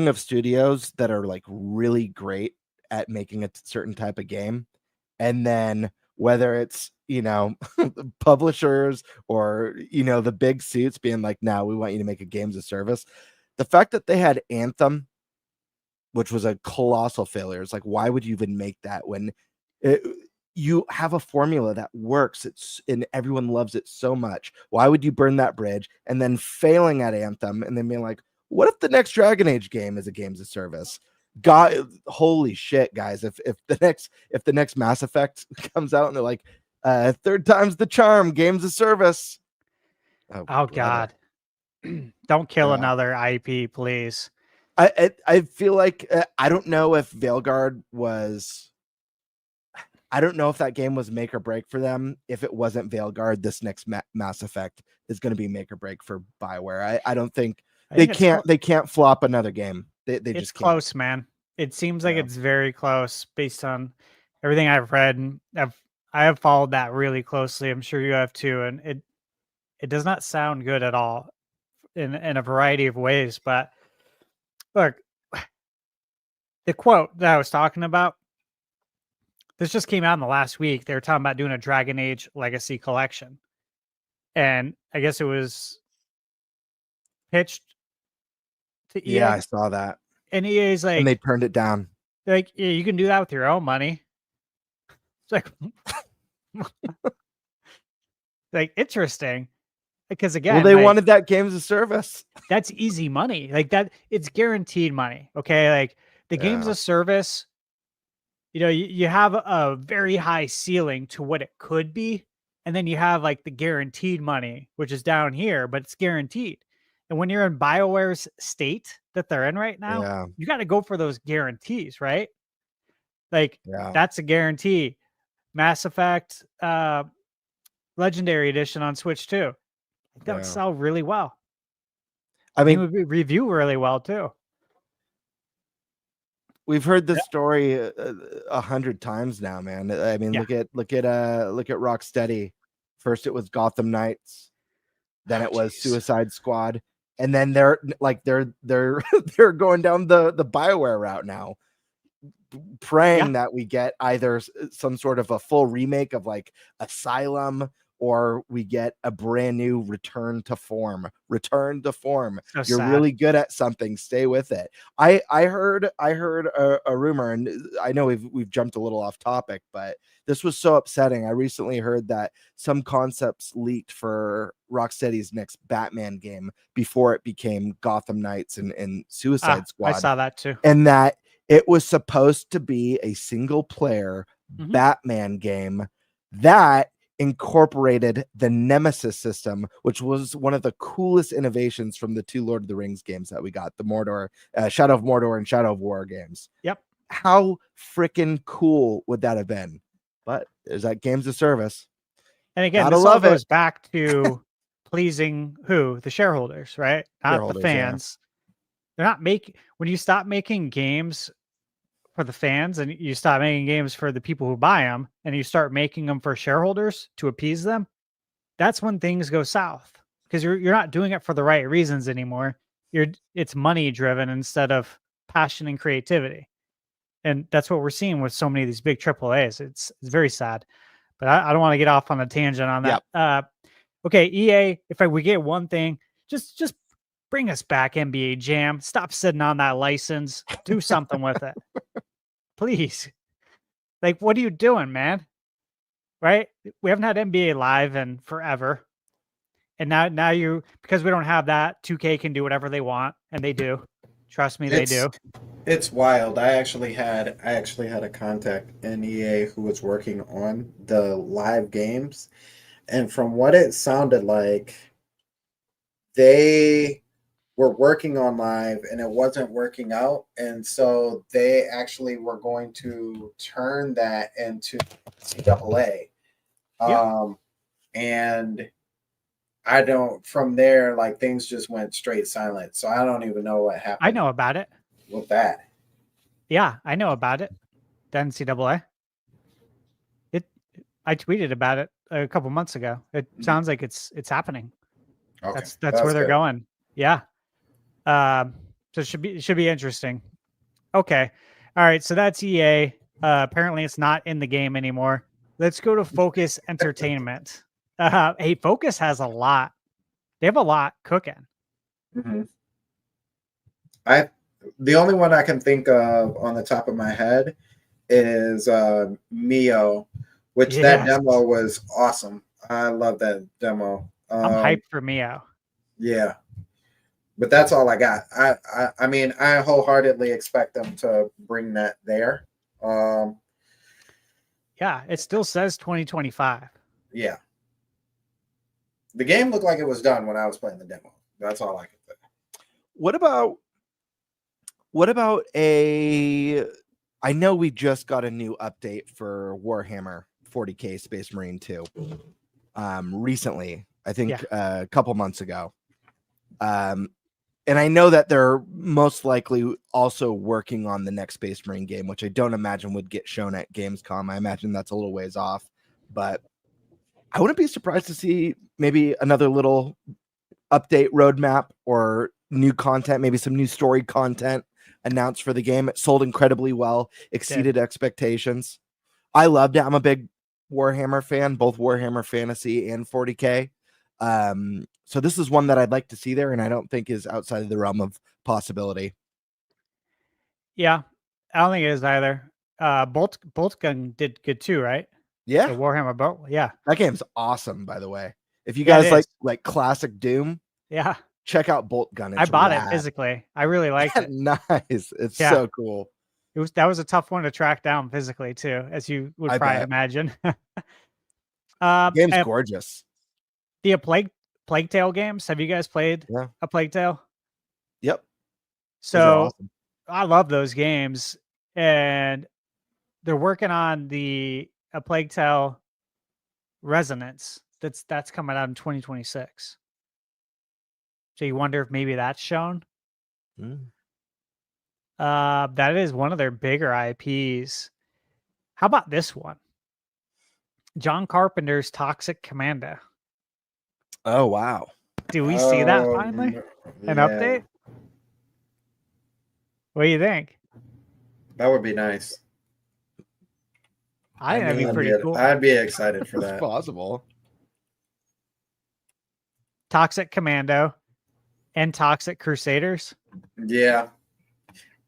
of studios that are like really great at making a certain type of game, and then whether it's, publishers or, the big suits being like, no, we want you to make a games of service. The fact that they had Anthem, which was a colossal failure. It's like, why would you even make that when you have a formula that works? And everyone loves it so much. Why would you burn that bridge and then failing at Anthem and then being like, what if the next Dragon Age game is a games of service? God, holy shit, guys! If the next Mass Effect comes out and they're like, third time's the charm, games of service. Oh God, don't kill another IP, please. I feel like I don't know if Veilguard was. I don't know if that game was make or break for them. If it wasn't Veilguard, this next Mass Effect is going to be make or break for BioWare. I don't think they can't flop another game. They just can't. Close, man. It seems like it's very close based on everything I've read, and I have followed that really closely. I'm sure you have too, and it does not sound good at all in a variety of ways. But look, the quote that I was talking about, this just came out in the last week. They were talking about doing a Dragon Age Legacy collection, and I guess it was pitched to EA. Yeah, I saw that. And EA's like, and they turned it down. Like, yeah, you can do that with your own money. It's like, interesting. Because again, they wanted that games of service. That's easy money. Like that, it's guaranteed money. Okay, like the games of service. You have a very high ceiling to what it could be, and then you have like the guaranteed money, which is down here, but it's guaranteed. And when you're in BioWare's state that they're in right now, you got to go for those guarantees, right? Like that's a guarantee. Mass Effect Legendary Edition on Switch too. That would sell really well. I mean, it would review really well too. We've heard this story 100 times now, man. I mean, look at Rocksteady. First, it was Gotham Knights, then it was Suicide Squad, and then they're going down the BioWare route now, praying that we get either some sort of a full remake of like Asylum, or we get a brand new return to form. So you're sad. Really good at something. Stay with it. I heard a rumor, and I know we've jumped a little off topic, but this was so upsetting. I recently heard that some concepts leaked for Rocksteady's next Batman game before it became Gotham Knights and Suicide Squad. I saw that too. And that it was supposed to be a single player Batman game that incorporated the Nemesis system, which was one of the coolest innovations from the two Lord of the Rings games that we got, the Mordor, Shadow of Mordor and Shadow of War games. Yep. How freaking cool would that have been? But there's that games of service. And again, this all goes back to pleasing who? The shareholders, right? Not the fans. They're not when you stop making games for the fans and you stop making games for the people who buy them and you start making them for shareholders to appease them, that's when things go south, because you're not doing it for the right reasons anymore. It's money driven instead of passion and creativity. And that's what we're seeing with so many of these big AAAs. It's very sad, but I don't want to get off on a tangent on that. Yep. Okay. EA, if we get one thing, just bring us back NBA Jam. Stop sitting on that license. Do something with it. Please. Like, what are you doing, man? Right? We haven't had NBA Live in forever. And now because we don't have that, 2K can do whatever they want, and they do. Trust me, they do. It's wild. I actually had a contact in EA who was working on the live games, and from what it sounded like, they were working on live and it wasn't working out, and so they actually were going to turn that into CAA. And from there, like, things just went straight silent. So I don't even know what happened. I know about it. With that. Yeah, I know about it. The NCAA. I tweeted about it a couple months ago. It sounds like it's happening. Okay. That's where they're going. Yeah. So it should be interesting. Okay. All right. So that's EA. Apparently it's not in the game anymore. Let's go to Focus Entertainment. Hey, Focus has a lot. They have a lot cooking. Mhm. The only one I can think of on the top of my head is Mio, which that Yes. demo was awesome. I love that demo. I'm hyped for Mio. Yeah, but that's all I got. I mean, I wholeheartedly expect them to bring that there. Yeah, it still says 2025. Yeah, the game looked like it was done when I was playing the demo. That's all I can say. What about a? I know we just got a new update for Warhammer 40K Space Marine 2 recently. I think a couple months ago. And I know that they're most likely also working on the next Space Marine game, which I don't imagine would get shown at Gamescom. I imagine that's a little ways off, but I wouldn't be surprised to see maybe another little update roadmap or new content, maybe some new story content announced for the game. It sold incredibly well, exceeded expectations. I loved it. I'm a big Warhammer fan, both Warhammer Fantasy and 40K. So this is one that I'd like to see there, and I don't think is outside of the realm of possibility. Yeah, I don't think it is either. Bolt Gun did good too, right? Yeah, The Warhammer Bolt. Yeah, that game's awesome, by the way. If you Yeah, it guys is. like classic Doom, yeah. check out Bolt Gun. I It's bought it rad. physically. I really liked it. Nice. It's Yeah. so cool. That was a tough one to track down physically too, as you would I probably bet. imagine. Game's and gorgeous. the Plague Tale games. Have you guys played Yeah. a Plague Tale? Yep. Those are So awesome. I love those games, and they're working on a Plague Tale Resonance. That's coming out in 2026. So you wonder if maybe that's shown. Mm. That is one of their bigger IPs. How about this one? John Carpenter's Toxic Commando. Oh wow. Do we see that finally? An update? What do you think? That would be nice. I think that'd be pretty cool. I'd be excited for It's that. possible. Toxic Commando and Toxic Crusaders. Yeah,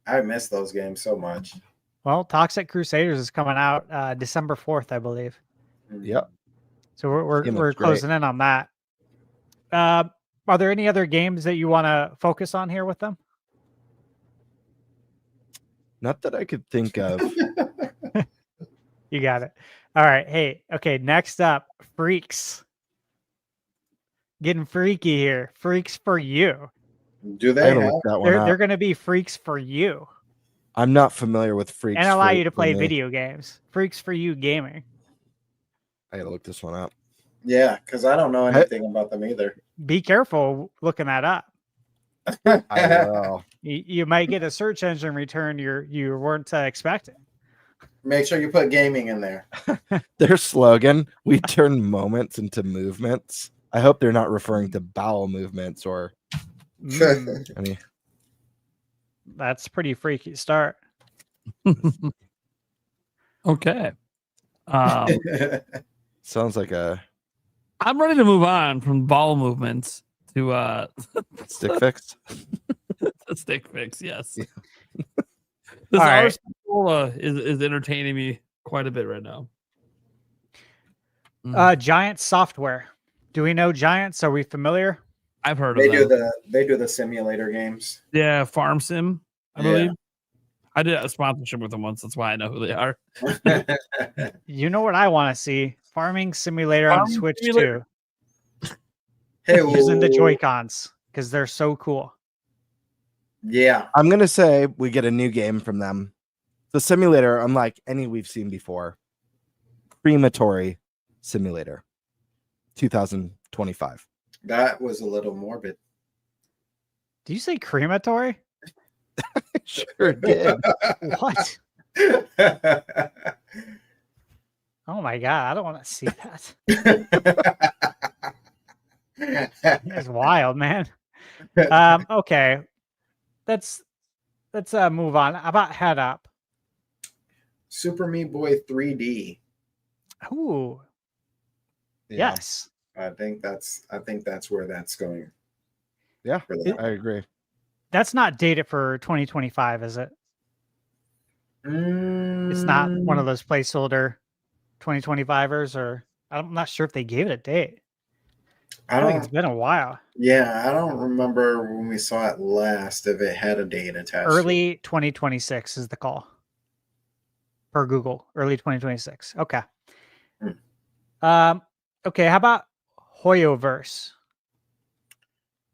I miss those games so much. Well, Toxic Crusaders is coming out December 4th, I believe. Yep. So we're Game looks closing in on that. Are there any other games that you want to focus on here with them? Not that I could think of. You got it. All right. Hey, okay. Next up, Freaks. Getting freaky here. Freaks for you. Do I they gotta have? look that one They're up. going to be Freaks for you I'm not familiar with Freaks. and allow you to for play me. video games. Freaks for you gaming. I gotta look this one up. Yeah, because I don't know anything about them either. Be careful looking that up. I will. You might get a search engine return you weren't expecting. Make sure you put gaming in there. Their slogan: "We turn moments into movements." I hope they're not referring to bowel movements or any. That's pretty freaky start. Okay. Sounds like a I'm ready to move on from ball movements to stick fix. stick fix. Yes. Yeah. This All right. Arsenal is entertaining me quite a bit right now. Giant Software. Do we know Giants? Are we familiar? I've heard They of them. do the simulator games. Yeah, Farm Sim, I Yeah. believe. I did a sponsorship with them once. That's why I know who they are. You know what I want to see? Farming Simulator on Farming Switch Simulator. too. Hey, Using the Joy-Cons because they're so cool. Yeah, I'm gonna say we get a new game from them. The simulator, unlike any we've seen before. Crematory Simulator, 2025. that was a little morbid. Do you say crematory? Sure did. What? Oh my god, I don't want to see that. It's wild, man. Okay. Let's move on. How about Head Up? Super Meat Boy 3D. Ooh, Yeah. yes. I think that's where that's going. Yeah, For that. I agree. That's not dated for 2025, is it? It's not one of those placeholder 2025ers, or I'm not sure if they gave it a date. I think it's been a while. Yeah, I don't remember when we saw it last if it had a date attached. Early 2026 is the call per Google. Early 2026. Okay. Okay. How about Hoyoverse?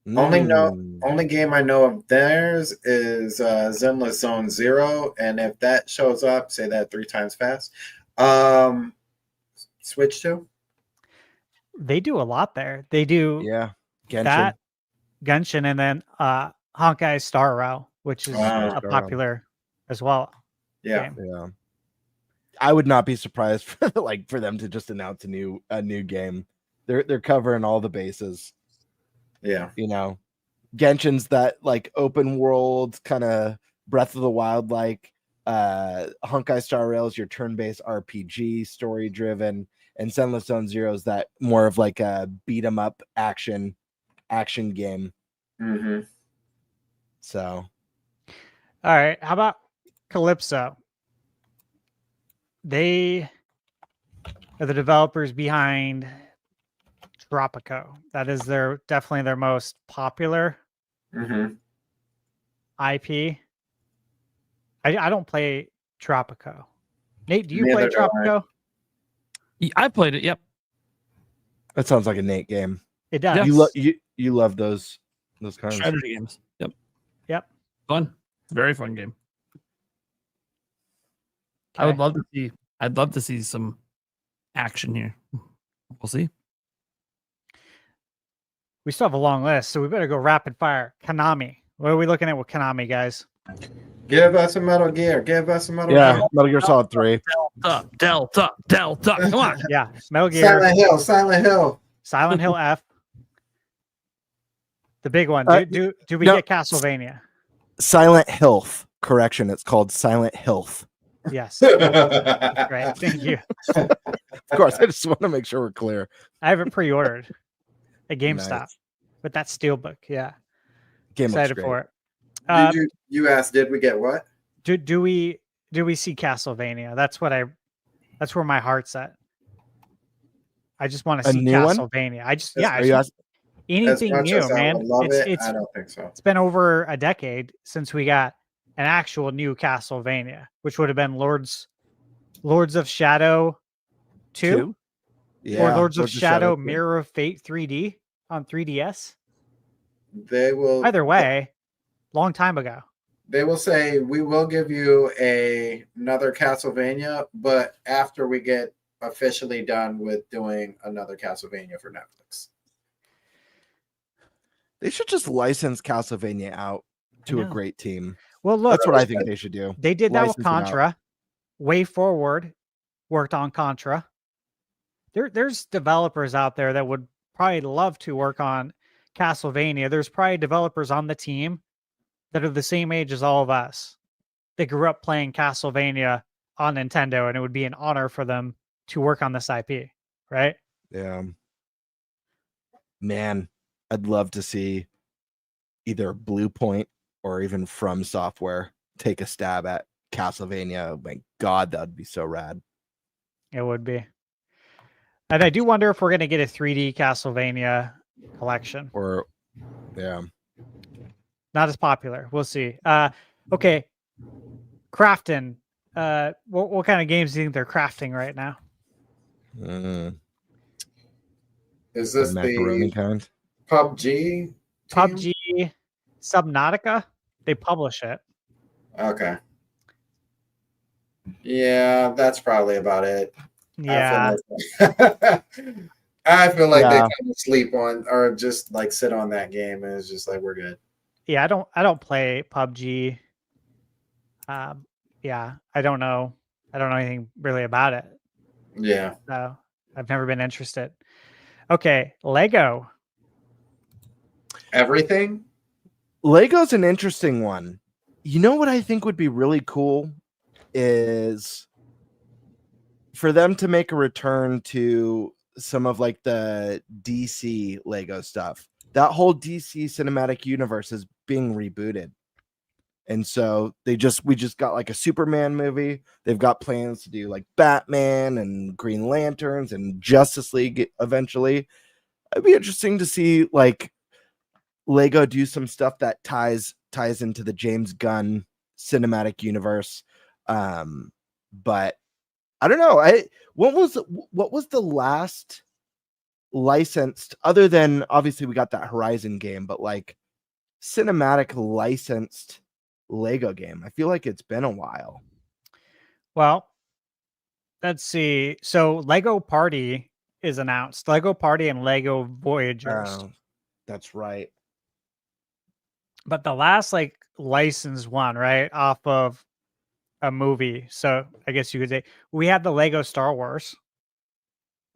Only game I know of theirs is Zenless Zone Zero, and if that shows up, say that 3 times fast. Switch to. They do a lot there. They do Genshin. that Genshin, and then Honkai Star Rail, which is a popular as well. Yeah. Game. Yeah. I would not be surprised for them to just announce a new game. They're covering all the bases. Yeah. You know, Genshin's that like open world kind of Breath of the Wild like. Honkai Star Rail is your turn-based RPG, story driven, and Zenless Zone Zero is that more of like a beat 'em up action game. Mm-hmm. All So, right. How about Calypso? They are the developers behind Tropico. That is definitely their most popular IP. I don't play Tropico. Nate, do you play Tropico? I played it. Yep. that sounds like a Nate game. It does. You love those kinds. Strategy games. Yep. Yep. Fun. Very fun game. Okay. I'd love to see some action here. We'll see. We still have a long list, so we better go rapid fire. Konami. What are we looking at with Konami, guys? Give us a Metal Gear. Give us a Metal Yeah, Gear. Metal Gear Solid 3. Delta. Come on. Yeah, Metal Gear. Silent Hill. Silent Hill F. The big one. Do we get Castlevania? Silent Health. Correction, it's called Silent Health. Yes. Right. Thank you. Of course, I just want to make sure we're clear. I have it pre-ordered at GameStop Nice. with that steelbook. Yeah. Game looks Excited great. for it. You asked, did we get what? Do we see Castlevania? That's where my heart's at. I just want to see new one? Castlevania. Anything new, man. I don't think so. It's been over a decade since we got an actual new Castlevania, which would have been Lords of Shadow 2? Yeah, Or Lords of Shadow 2. Mirror of Fate 3D on 3DS. They will Either way, long time ago. They will say we will give you another Castlevania, but after we get officially done with doing another Castlevania for Netflix. They should just license Castlevania out to a great team. Well, look, that's what I think they should do. They did that with License it out. Contra. Way Forward worked on Contra. There's developers out there that would probably love to work on Castlevania. There's probably developers on the team that are the same age as all of us. They grew up playing Castlevania on Nintendo, and it would be an honor for them to work on this IP, right? Yeah. Man, I'd love to see either Blue Point or even From Software take a stab at Castlevania. Oh my God, that'd be so rad. It would be. And I do wonder if we're going to get a 3D Castlevania collection. Or, yeah. Not as popular. We'll see. Okay. Crafting. What kind of games do you think they're crafting right now? Is this the macaroni kind? PUBG? Team? PUBG, Subnautica. They publish it. Okay. Yeah, that's probably about it. Yeah. I feel like they kind of sleep on or just like sit on that game, and it's just like we're good. Yeah, I don't play PUBG. Yeah, I don't know anything really about it. Yeah. So I've never been interested. Okay, Lego. Everything? Lego's an interesting one. You know what I think would be really cool is for them to make a return to some of like the DC Lego stuff. That whole DC cinematic universe is being rebooted. And so we just got like a Superman movie. They've got plans to do like Batman and Green Lanterns and Justice League eventually. It'd be interesting to see like Lego do some stuff that ties into the James Gunn cinematic universe. But I don't know. What was the last licensed, other than obviously we got that Horizon game, but like cinematic licensed Lego game? I feel like it's been a while. Well, let's see. So Lego Party is announced. Lego Party and Lego Voyagers. Oh, that's right. But the last like licensed one, right, off of a movie. So I guess you could say we had the Lego Star Wars.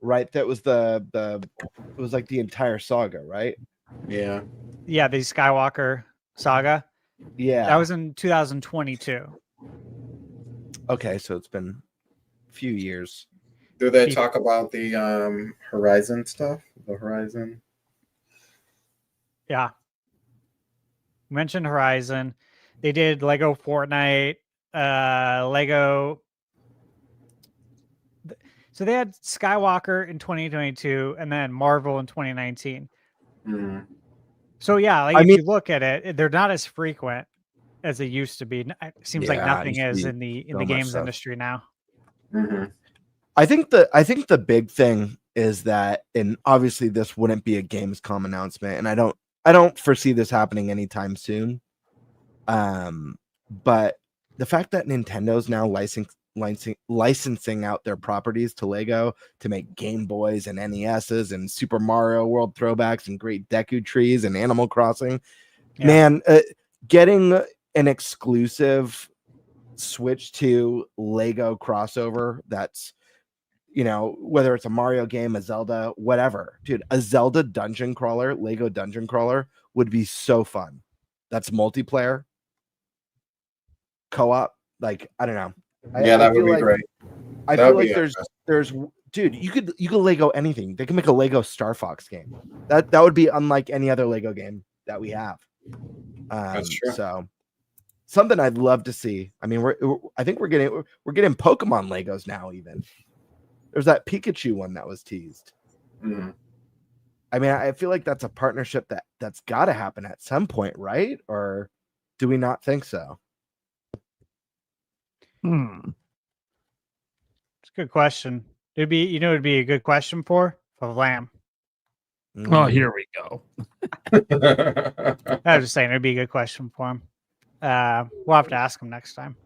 Right. That was it was like the entire saga, right? Yeah. Yeah, the Skywalker saga. Yeah. That was in 2022. Okay, so it's been a few years. Do they talk about the Horizon stuff? The Horizon? Yeah. Mentioned Horizon. They did Lego Fortnite, Lego. So they had Skywalker in 2022 and then Marvel in 2019. Mm-hmm. So yeah, like if you look at it, they're not as frequent as they used to be. It seems like nothing is in the games industry now. Mm-hmm. I think the big thing is that, and obviously this wouldn't be a Gamescom announcement, and I don't foresee this happening anytime soon. But the fact that Nintendo's now licensing out their properties to Lego to make Game Boys and NESs and Super Mario World throwbacks and Great Deku Trees and Animal Crossing, man, getting an exclusive Switch to Lego crossover that's, you know, whether it's a Mario game, a Zelda, whatever, dude, a Zelda dungeon crawler, Lego dungeon crawler would be so fun. That's multiplayer, co-op. Like, I don't know. That would be great. I feel like there's dude, you could Lego anything. They can make a Lego Star Fox game. That would be unlike any other Lego game that we have. That's true. So something I'd love to see. I mean, I think we're getting Pokemon Legos now. Even there's that Pikachu one that was teased. Mm-hmm. I mean, I feel like that's a partnership that's got to happen at some point, right? Or do we not think so? It's a good question. It'd be a good question for Lamb. Oh, here we go. I was just saying it'd be a good question for him. We'll have to ask him next time.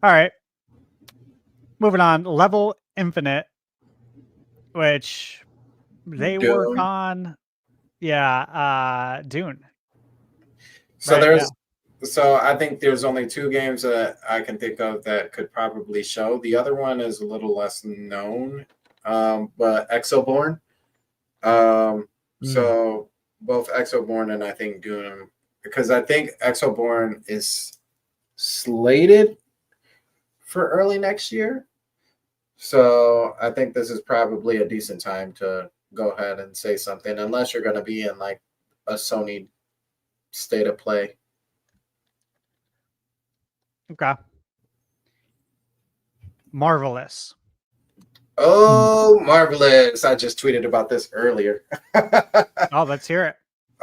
All right. Moving on. Level Infinite, which they work on. Yeah, Dune. So So I think there's only two games that I can think of that could probably show. The other one is a little less known, but Exoborn. So both Exoborn and I think Dune, because I think Exoborn is slated for early next year. So I think this is probably a decent time to go ahead and say something, unless you're going to be in like a Sony state of play. Okay. Marvelous. Oh, Marvelous. I just tweeted about this earlier. Oh, let's hear it.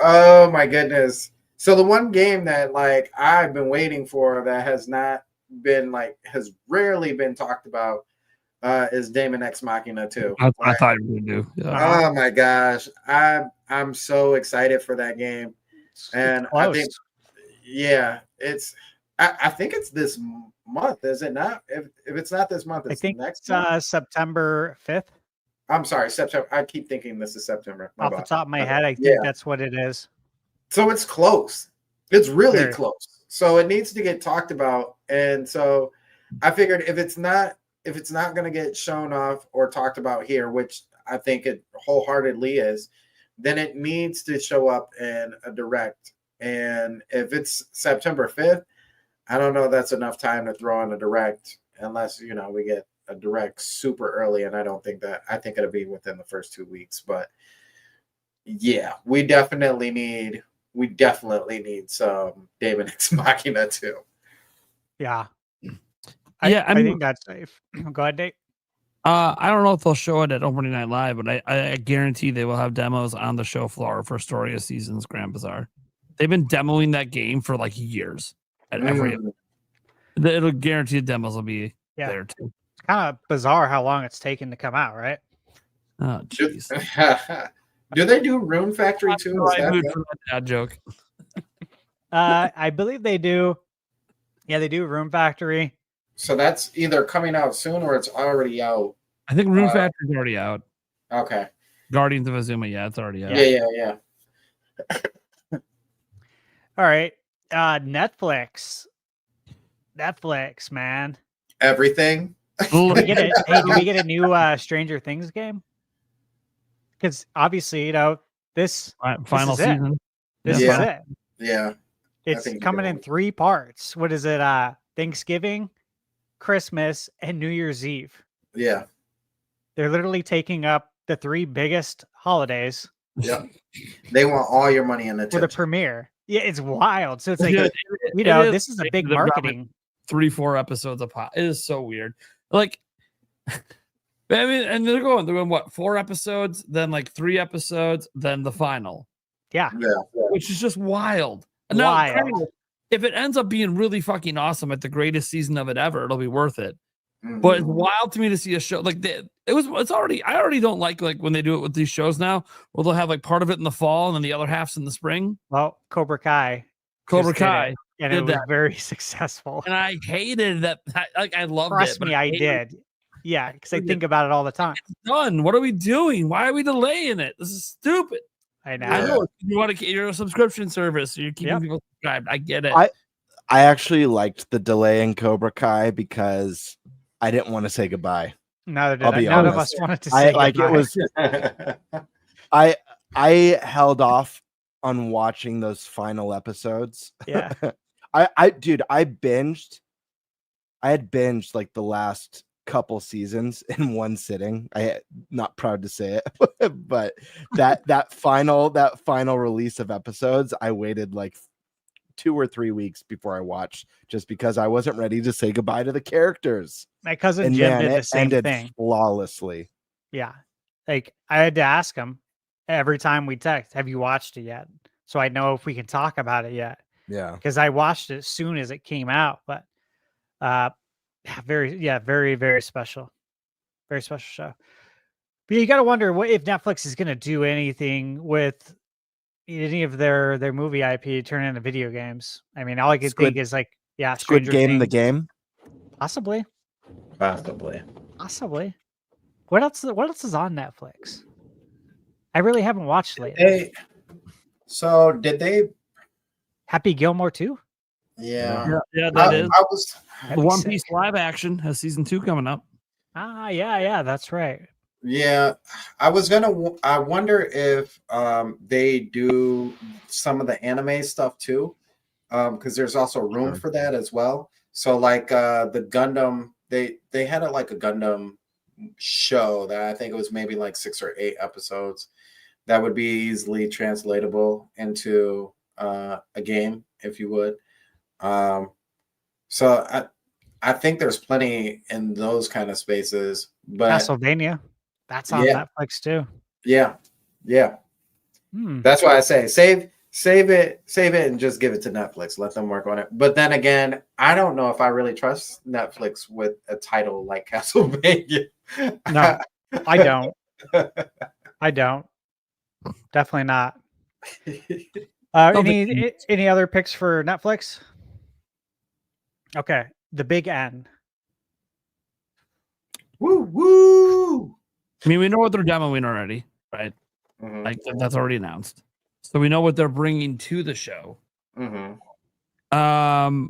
Oh my goodness. So the one game that like I've been waiting for that has not been has rarely been talked about is Daemon X Machina 2. I thought you were going to do. Yeah. Oh my gosh. I'm so excited for that game. And I think I think it's this month, is it not? If it's not this month, it's next month. September 5th. I'm sorry, September. I keep thinking this is September. Off the top of my head, I think that's what it is. So it's close. It's really close. So it needs to get talked about. And so I figured if it's not going to get shown off or talked about here, which I think it wholeheartedly is, then it needs to show up in a direct. And if it's September 5th, I don't know that's enough time to throw in a direct unless, we get a direct super early, and I think it'll be within the first 2 weeks. But yeah, we definitely need some Daemon X Machina too. Yeah. Yeah, I think that's safe. Go ahead, Nate. I don't know if they'll show it at Opening Night Live, but I guarantee they will have demos on the show floor for Story of Seasons Grand Bazaar. They've been demoing that game for like years at every. It'll guarantee the demos will be there too. It's kind of bizarre how long it's taken to come out, right? Oh, jeez. Do they do Rune Factory too? Is that for that joke. I believe they do. Yeah, they do Room Factory. So that's either coming out soon or it's already out. I think Rune Factory is already out. Okay. Guardians of Azuma, yeah, it's already out. Yeah. All right. Netflix, man. Everything. Do we get a new Stranger Things game? Because obviously, this final season. This is it. Yeah. It's coming in 3 parts. What is it? Thanksgiving, Christmas, and New Year's Eve. Yeah. They're literally taking up the 3 biggest holidays. Yeah. They want all your money in for the premiere. Yeah, it's wild. So it's like, this is a big marketing. 3-4 episodes a pop. It is so weird. Like, I mean, and they're going what, 4 episodes, then like 3 episodes, then the final. Yeah. Which is just wild. Wild. Now, if it ends up being really fucking awesome at the greatest season of it ever, it'll be worth it. But it's wild to me to see a show like that. I already don't like when they do it with these shows now, where they'll have like part of it in the fall and then the other half's in the spring. Well, Cobra Kai, and it was very successful. And I hated that. I loved Trust it. Trust me, I did. Yeah, because I think about it all the time. It's done. What are we doing? Why are we delaying it? This is stupid. I know. I know. You're a subscription service. So you're keeping people subscribed. I get it. I actually liked the delay in Cobra Kai because I didn't want to say goodbye. Neither did I. None of us wanted to say goodbye. It was. I held off on watching those final episodes. Yeah. I binged. I had binged like the last couple seasons in one sitting. Not proud to say it, but that final release of episodes, I waited like 2 or 3 weeks before I watched, just because I wasn't ready to say goodbye to the characters. My cousin Jim did the same thing flawlessly. Yeah, like I had to ask him every time we text, "Have you watched it yet?" So I know if we can talk about it yet. Yeah, because I watched it as soon as it came out, but very, very special, very special show. But you got to wonder what if Netflix is going to do anything with any of their movie IP turn into video games. I mean, all I could think is like, Squid Game, the game, possibly. What else is on Netflix? I really haven't watched lately. So did they? Happy Gilmore too? Yeah, that is. The One Piece live action has season 2 coming up. Yeah, that's right. Yeah, I wonder if they do some of the anime stuff too, because there's also room for that as well. So like the Gundam, they had it like a Gundam show that I think it was maybe like 6 or 8 episodes that would be easily translatable into a game, if you would. So I think there's plenty in those kind of spaces. But Castlevania, that's on Netflix too. Yeah. That's why I say save it and just give it to Netflix. Let them work on it. But then again, I don't know if I really trust Netflix with a title like Castlevania. No, I don't. I don't. Definitely not. Any other picks for Netflix? Okay, The Big N. Woo! I mean, we know what they're demoing already, right? Mm-hmm. Like that's already announced, so we know what they're bringing to the show. Mm-hmm.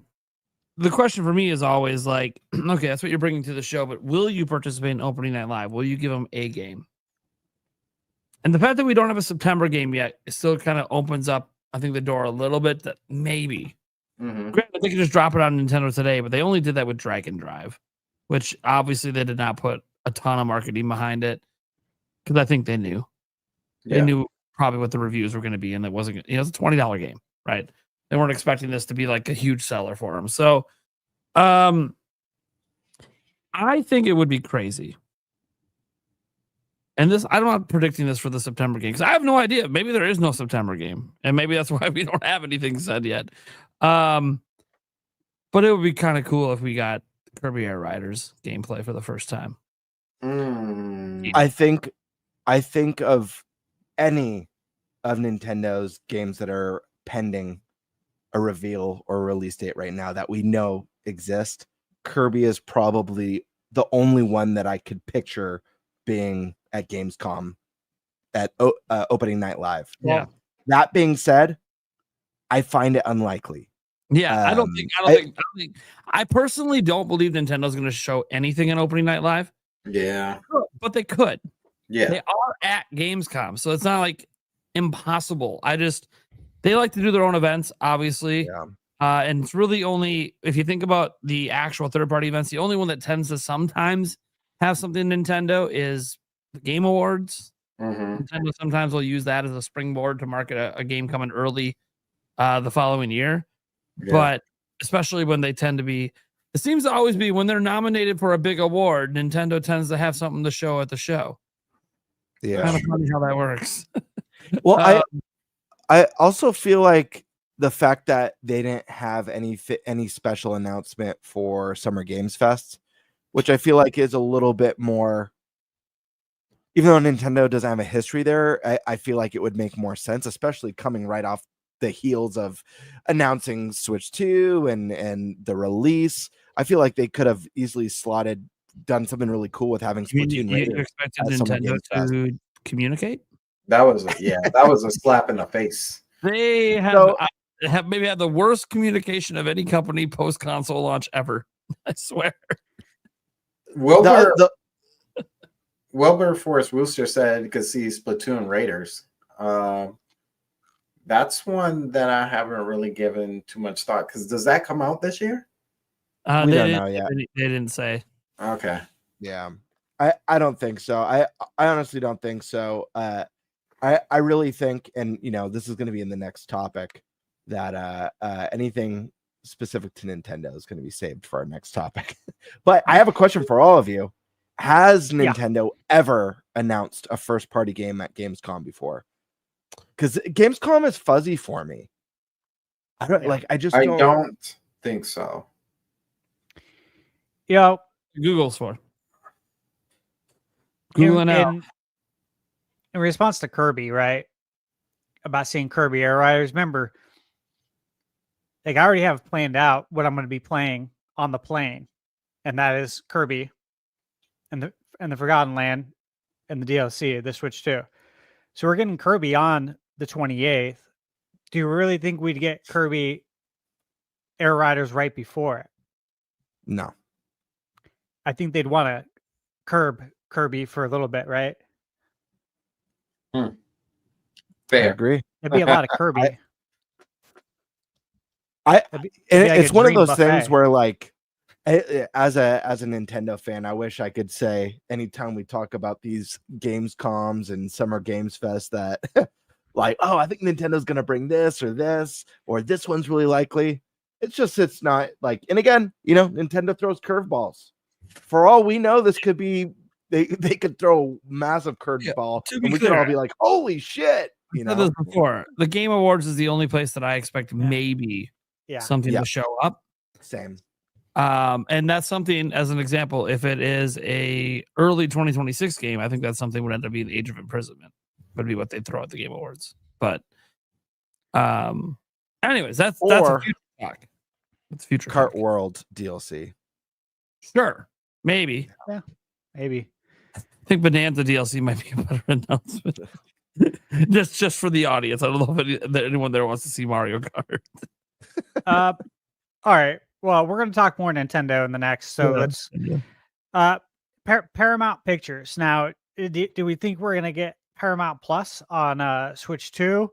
The question for me is always like, okay, that's what you're bringing to the show, but will you participate in Opening Night Live? Will you give them a game? And the fact that we don't have a September game yet, it still kind of opens up, I think, the door a little bit that maybe. Mm-hmm. Granted, they could just drop it on Nintendo today, but they only did that with Dragon Drive, which obviously they did not put a ton of marketing behind it because I think they knew. They knew probably what the reviews were going to be, and it wasn't. It's a $20 game, right? They weren't expecting this to be like a huge seller for them. So, I think it would be crazy. And this, I'm not predicting this for the September game because I have no idea. Maybe there is no September game, and maybe that's why we don't have anything said yet. But it would be kind of cool if we got Kirby Air Riders gameplay for the first time. I think of any of Nintendo's games that are pending a reveal or release date right now that we know exist. Kirby is probably the only one that I could picture being at Gamescom at opening night live. Yeah. That being said, I find it unlikely. Yeah, I personally don't believe Nintendo's going to show anything in opening night live. Yeah, but they could. Yeah, they are at Gamescom, so it's not like impossible. They like to do their own events, obviously. Yeah. And it's really only, if you think about the actual third-party events, the only one that tends to sometimes have something Nintendo is the Game Awards. Nintendo sometimes will use that as a springboard to market a game coming early the following year. Yeah. But especially when they tend to be, it seems to always be when they're nominated for a big award, Nintendo tends to have something to show at the show. Yeah. Kind of funny how that works. Well, I also feel like the fact that they didn't have any special announcement for Summer Games Fest, which I feel like is a little bit more, even though Nintendo doesn't have a history there, I feel like it would make more sense, especially coming right off the heels of announcing Switch 2 and the release. I feel like they could have easily done something really cool with having Splatoon. You expected Nintendo to communicate? That was a slap in the face. They have maybe had the worst communication of any company post console launch ever. I swear. Wilbur Forrest Wooster said you could see Splatoon Raiders. That's one that I haven't really given too much thought, because does that come out this year? We don't know yet. They didn't say. Okay. Yeah. I don't think so. I honestly don't think so. I really think, and this is going to be in the next topic, that anything specific to Nintendo is going to be saved for our next topic. But I have a question for all of you. Has Nintendo ever announced a first party game at Gamescom before? Because Gamescom is fuzzy for me. I don't think so. Google's for. Google now. In response to Kirby, right? About seeing Kirby Air Riders, remember, I already have planned out what I'm going to be playing on the plane, and that is Kirby and the Forgotten Land and the DLC, the Switch 2. So we're getting Kirby on the 28th. Do you really think we'd get Kirby Air Riders right before it? No. I think they'd want to curb Kirby for a little bit, right? Fair. I agree. It'd be a lot of Kirby. It's one of those things where, like, as a Nintendo fan, I wish I could say anytime we talk about these Gamescoms and Summer Games Fest that like, oh, I think Nintendo's gonna bring this or this one's really likely. It's not like, and again, Nintendo throws curveballs. For all we know, this could be they could throw massive curveball and we could all be like, holy shit. I've said this before. The Game Awards is the only place that I expect maybe something to show up. Same. And that's something, as an example, if it is a early 2026 game, I think that's something would end up being Age of Imprisonment, would be what they throw at the Game Awards. But anyways, that's a future talk. It's future Cart talk. World DLC. Sure. Maybe. Yeah. Maybe. I think Bonanza DLC might be a better announcement. just for the audience. I don't know if anyone there wants to see Mario Kart. All right. Well, we're going to talk more Nintendo in the next. So let's. Paramount Pictures. Now, do we think we're going to get Paramount Plus on Switch 2?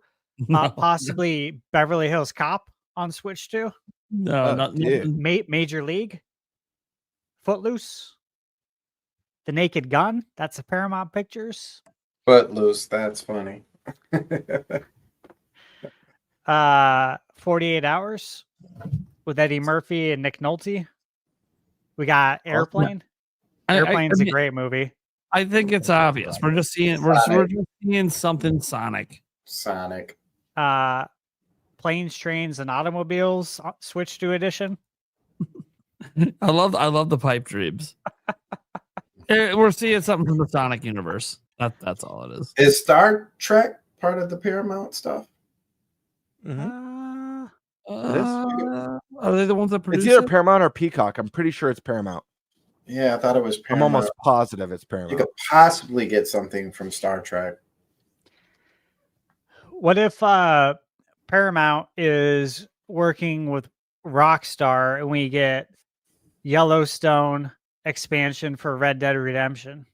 No. Possibly Beverly Hills Cop on Switch 2? No, not Major League Footloose. The Naked Gun. That's a Paramount Pictures. Footloose. That's funny. 48 Hours with Eddie Murphy and Nick Nolte. We got Airplane. Airplane's a great movie. I think it's obvious. We're just seeing something Sonic. Sonic. Planes, Trains, and Automobiles Switch to edition. I love the pipe dreams. We're seeing something from the Sonic universe. That's all it is. Is Star Trek part of the Paramount stuff? Are they the ones that produce It's either it? Paramount or Peacock. I'm pretty sure it's Paramount. Yeah, I thought it was I'm Paramount. almost positive it's Paramount. You could possibly get something from Star Trek. What if Paramount is working with Rockstar and we get Yellowstone expansion for Red Dead Redemption?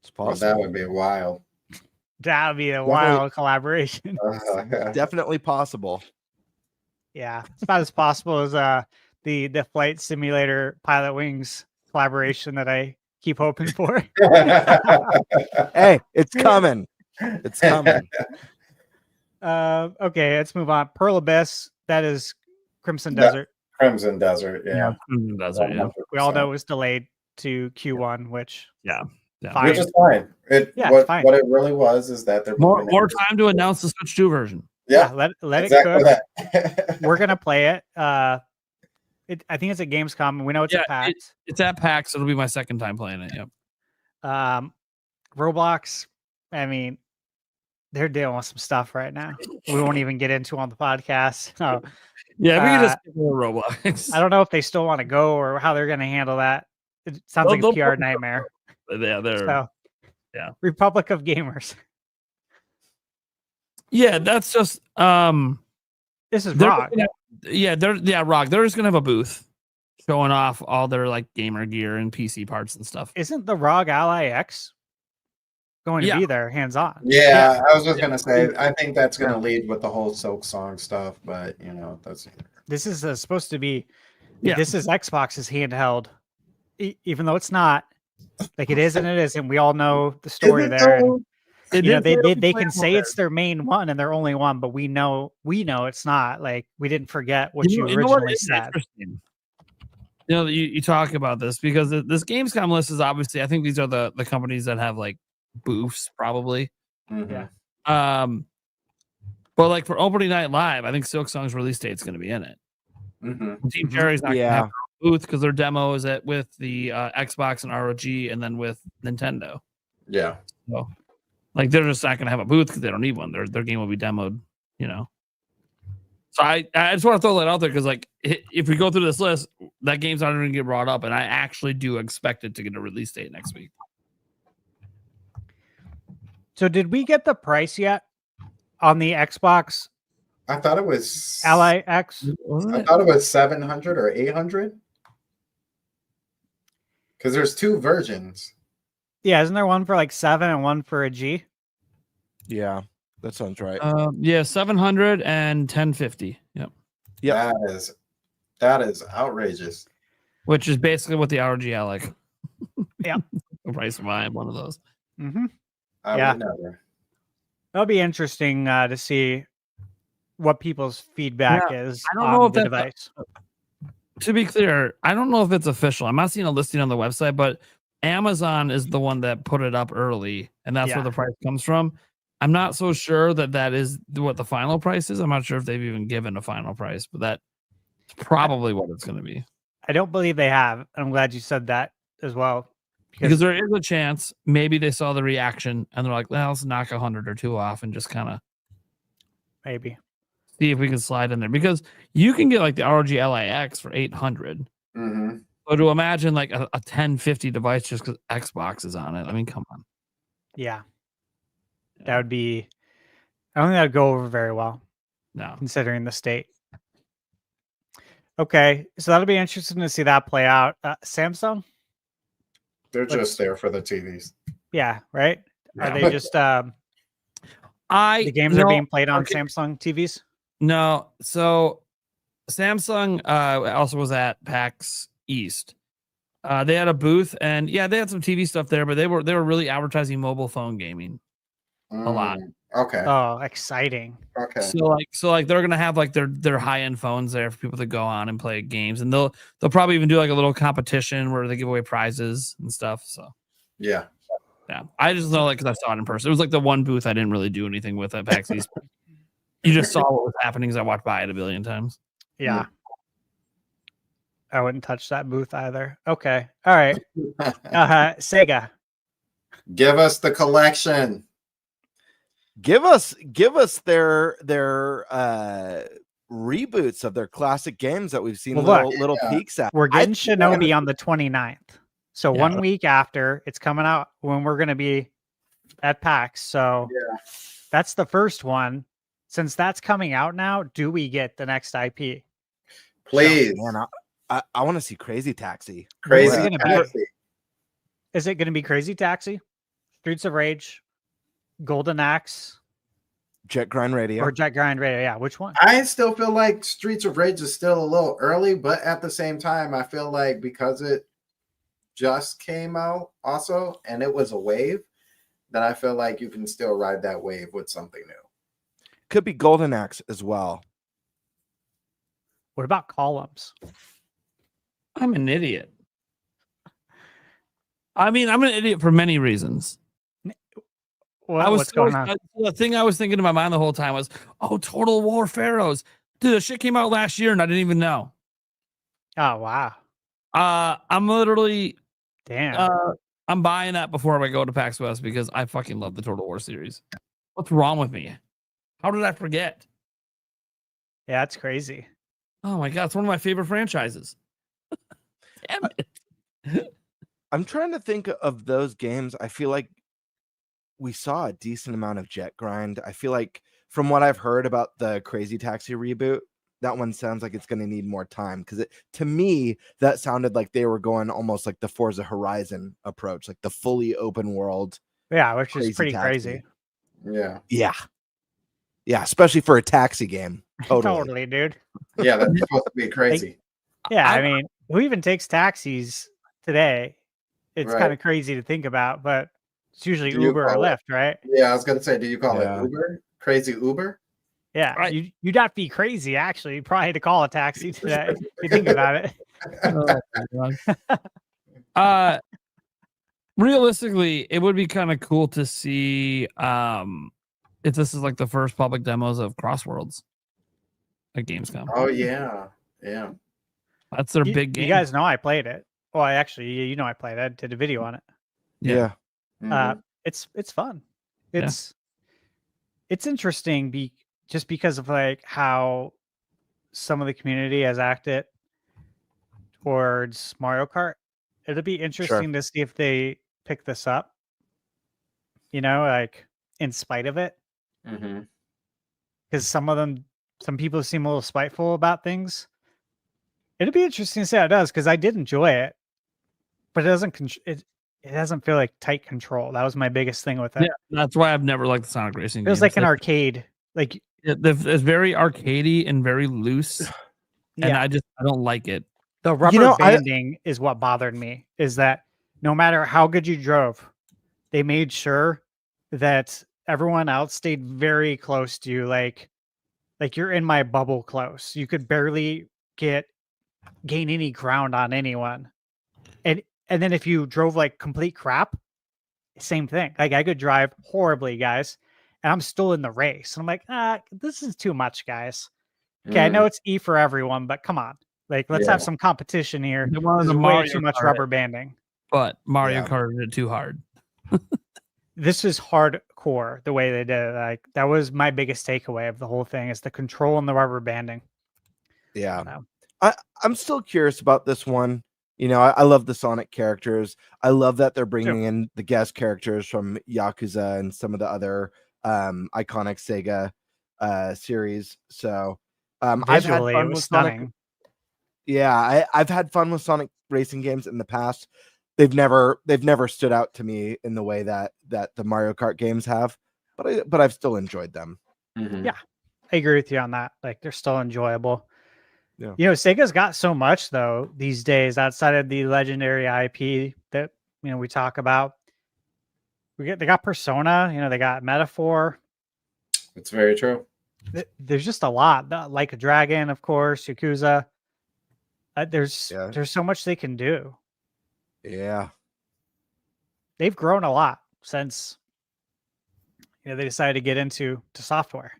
It's Well, possible. that would be wild. That would be a wild collaboration. Definitely possible. Yeah, it's about as possible as the Flight Simulator Pilot Wings collaboration that I keep hoping for. Hey, it's coming. It's coming. Okay, let's move on. Pearl Abyss, that is Crimson Desert. Crimson Desert, yeah. Desert, yeah. We all know it was delayed to Q1, which Yeah. fine. Which is fine. It's fine. What it really was is that they're More moving time to announce the Switch 2 version. Yeah, let exactly it cook. that. We're gonna play it. I think it's at Gamescom. We know it's at PAX. It's at PAX. It'll be my second time playing it. Yep. Roblox, I mean, they're dealing with some stuff right now. We won't even get into on the podcast. So, Yeah, we can just get more Roblox. I don't know if they still want to go or how they're going to handle that. It sounds like a PR nightmare. Yeah, yeah. Republic of Gamers. Yeah, that's just This is rock. Rock. They're just gonna have a booth showing off all their like gamer gear and PC parts and stuff. Isn't the ROG Ally X going to be there hands on? Yeah, I was just gonna say, I think that's gonna lead with the whole Silk Song stuff, but that's This is supposed to be. Yeah. This is Xbox's handheld, even though it's not. Like it is and it isn't. We all know the story there. And, they can say it's their main one and their only one, but we know it's not. Like we didn't forget what you originally said. You talk about this because this Gamescom list is obviously, I think these are the companies that have like booths probably. yeah. But like for opening night live, I think Silk Song's release date is going to be in it. Team Cherry's not going to have a booth because their demo is with the Xbox and ROG and then with Nintendo. Yeah. So like they're just not going to have a booth because they don't need one. Their game will be demoed, So I just want to throw that out there because like if we go through this list, that game's not even going to get brought up, and I actually do expect it to get a release date next week. So did we get the price yet on the Xbox I thought it was Ally X? I thought it was 700 or 800. Because there's two versions. Yeah, isn't there one for like 7 and one for a G? Yeah, that sounds right. 700 and 1050. Yep. Yeah, That is outrageous. Which is basically what the ROG like. Yeah. The price of buying one of those. Mm-hmm. I would never. That'll be interesting to see what people's feedback is I don't know on if the that's device. To be clear, I don't know if it's official. I'm not seeing a listing on the website, but Amazon is the one that put it up early, and that's where the price comes from. I'm not so sure that is what the final price is. I'm not sure if they've even given a final price, but that's probably what it's going to be. I don't believe they have. I'm glad you said that as well. Because there is a chance maybe they saw the reaction and they're like, well, let's knock 100 or 2 off and just kind of maybe see if we can slide in there. Because you can get like the ROG LIX for 800. Mm-hmm. So to imagine like a 1050 device just because Xbox is on it, I mean, come on. Yeah. That would be, I don't think that would go over very well. No. Considering the state. Okay. So that'll be interesting to see that play out. Samsung? They're just there for the TVs. Yeah, right? Yeah. Are they just the games are being played on Samsung TVs? No. So Samsung also was at PAX East. They had a booth, and yeah, they had some TV stuff there, but they were really advertising mobile phone gaming a lot. Okay. Oh, exciting. Okay. So like they're gonna have like their high end phones there for people to go on and play games, and they'll probably even do like a little competition where they give away prizes and stuff. So Yeah. yeah, I just know like because I saw it in person. It was like the one booth I didn't really do anything with at PAX East. You just saw what was happening because I walked by it a billion times. Yeah. I wouldn't touch that booth either. Okay. All right. Sega. Give us the collection. Give us their reboots of their classic games that we've seen Well, little peeks at. We're getting Shinobi on the 29th. So Yeah. 1 week after, it's coming out when we're going to be at PAX. So that's the first one. Since that's coming out now, do we get the next IP? Please. Man, I want to see Crazy Taxi. Crazy gonna Taxi. Is it going to be Crazy Taxi, Streets of Rage, Golden Axe, Jet Grind Radio. or Jet Grind Radio? Yeah, which one? I still feel like Streets of Rage is still a little early, but at the same time, I feel like because it just came out also and it was a wave, that I feel like you can still ride that wave with something new. Could be Golden Axe as well. What about Columns? I'm an idiot for many reasons. What's going on? The thing I was thinking in my mind the whole time was, oh, Total War Pharaohs. Dude, the shit came out last year and I didn't even know. Oh, wow. I'm literally Damn. I'm buying that before I go to PAX West because I fucking love the Total War series. What's wrong with me? How did I forget? Yeah, that's crazy. Oh my god, it's one of my favorite franchises. Damn it. I'm trying to think of those games. I feel like we saw a decent amount of Jet Grind. I feel like from what I've heard about the Crazy Taxi reboot, that one sounds like it's going to need more time because to me that sounded like they were going almost like the Forza Horizon approach, like the fully open world. Yeah, which is pretty Taxi. crazy. Yeah, especially for a taxi game. Totally, dude. Yeah, that's supposed to be crazy. Yeah, I mean, who even takes taxis today? It's Right. kind of crazy to think about, but it's usually Do you Uber or call it- Lyft, right? Yeah, I was gonna say, do you call Yeah. it Uber? Crazy Uber? Yeah, Right. you'd not be crazy actually. Probably to call a taxi today. If you think about it. Oh, my God. Realistically, it would be kind of cool to see if this is like the first public demos of Crossworlds at Gamescom. Oh yeah. Yeah. That's their You, big game. you guys know I played it. Well, you know I played it. I did a video on it. Yeah. Mhm. It's fun. It's interesting just because of like how some of the community has acted towards Mario Kart. It'll be interesting to see if they pick this up. You know, like in spite of it, Mhm. because some people seem a little spiteful about things. It'll be interesting to see how it does because I did enjoy it, but it doesn't feel like tight control. That was my biggest thing with it. Yeah, that's why I've never liked the Sonic Racing. It was games. like an arcade. Like It's very arcadey and very loose, and I don't like it. the rubber banding is what bothered me. Is that no matter how good you drove, they made sure that everyone else stayed very close to you. Like you're in my bubble close. You could barely gain any ground on anyone. And then if you drove like complete crap, same thing. Like I could drive horribly, guys, and I'm still in the race. And I'm like, this is too much, guys. Okay, I know it's E for everyone, but come on. Like, let's have some competition here. They wanted This the is way Mario too much Kart, rubber banding. but Mario Kart did it too hard. This is hardcore the way they did it. Like that was my biggest takeaway of the whole thing is the control and the rubber banding. Yeah. So, I'm still curious about this one. You know, I love the Sonic characters. I love that they're bringing in the guest characters from Yakuza and some of the other iconic Sega series. So I've had visually, fun it was with stunning. Sonic. Yeah, I've had fun with Sonic racing games in the past. They've never stood out to me in the way that the Mario Kart games have, but I've still enjoyed them. Mhm. Yeah. I agree with you on that. Like they're still enjoyable. You know, Sega's got so much though these days outside of the legendary IP that we talk about. They got Persona, they got Metaphor. It's very true. There's just a lot. Like a Dragon, of course, Yakuza. There's so much they can do. Yeah. They've grown a lot since they decided to get into software.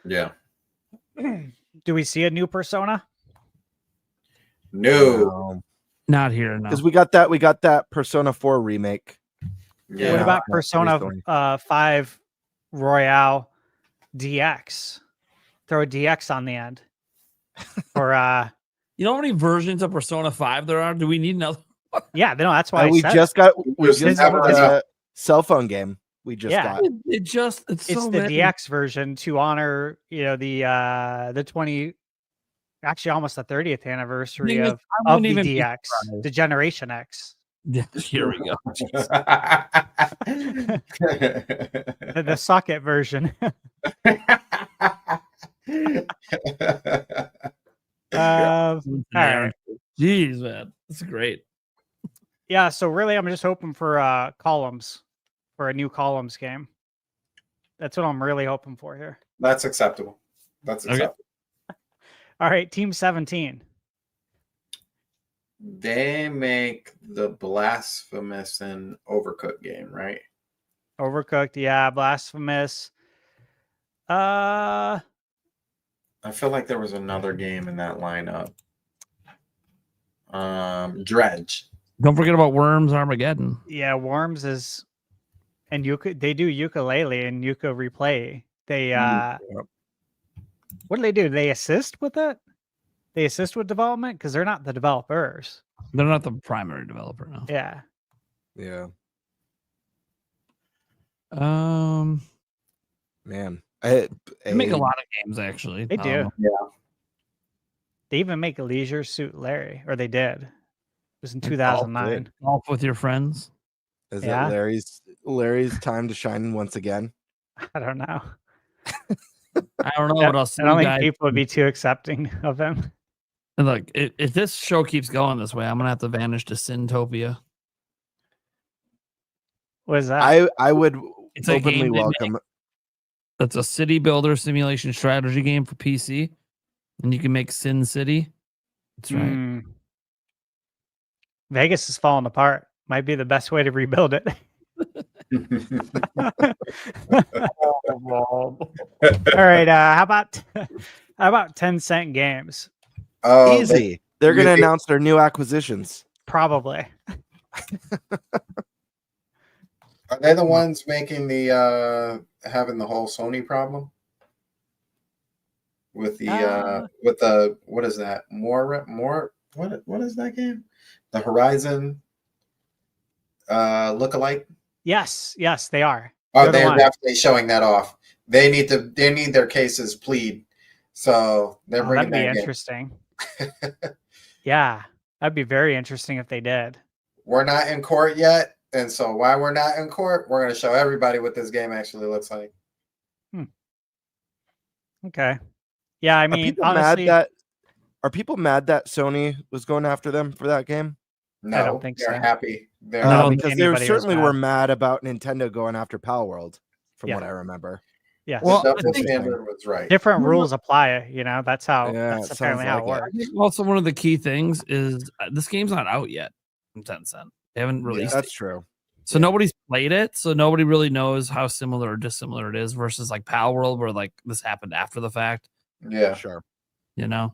Yeah. Do we see a new Persona? No. Not here, no. Because we got that Persona 4 remake. Yeah. What about Yeah, Persona 5 Royale DX? Throw a DX on the end. Or you know how many versions of Persona 5 there are? Do we need another? Yeah, no, that's why we just got the cell phone game. We just got it's so the many. DX version to honor the 20, actually almost the 30th anniversary of the DX, the Generation X. Yeah, here we go. The socket version. All right. Jeez, man, that's great. Yeah, so really, I'm just hoping for columns, for a new columns game. That's what I'm really hoping for here. That's acceptable. That's acceptable. All right, Team 17. They make the Blasphemous and Overcooked game, right? Overcooked, yeah. Blasphemous. I feel like there was another game in that lineup. Dredge. Don't forget about Worms Armageddon. Yeah, Worms is, and they do Ukulele and Yuka Replay. They what do they do? They assist with it? They assist with development because they're not the developers. They're not the primary developer now. Yeah. Yeah. Man, they make a lot of games actually. They do. Yeah. They even make Leisure Suit Larry, or they did. It was in 2009. Golf with your friends. Is it Larry's time to shine once again? I don't know. I don't know what else. I don't think people would be too accepting of him. And look, if this show keeps going this way, I'm gonna have to vanish to Syntopia. What is that? I would It's a openly game welcome. That's a city builder simulation strategy game for PC, and you can make Sin City. That's right. Vegas is falling apart. Might be the best way to rebuild it. All right. How about 10-cent games? Oh, Easy. They're going to announce their new acquisitions. Probably. Are they the ones making the having the whole Sony problem with the what is that? More what is that game? The Horizon lookalike? Yes, they are. Oh, they're definitely showing that off. They need their cases plead. So they're bringing that'd that be interesting. Yeah, that'd be very interesting if they did. We're not in court yet, and so while we're not in court, we're going to show everybody what this game actually looks like. Okay. Yeah, I mean, honestly, are people mad that Sony was going after them for that game? No, I don't think they're so. happy. Because they certainly were mad about Nintendo going after Pal World, from what I remember. Yeah. Well, the double standard was right. Different rules apply. That's how. Yeah, that's apparently how it works. Also, one of the key things is this game's not out yet from Tencent. They haven't released it. That's true. So nobody's played it, so nobody really knows how similar or dissimilar it is versus like Pal World, where like this happened after the fact. Yeah, sure. Yeah,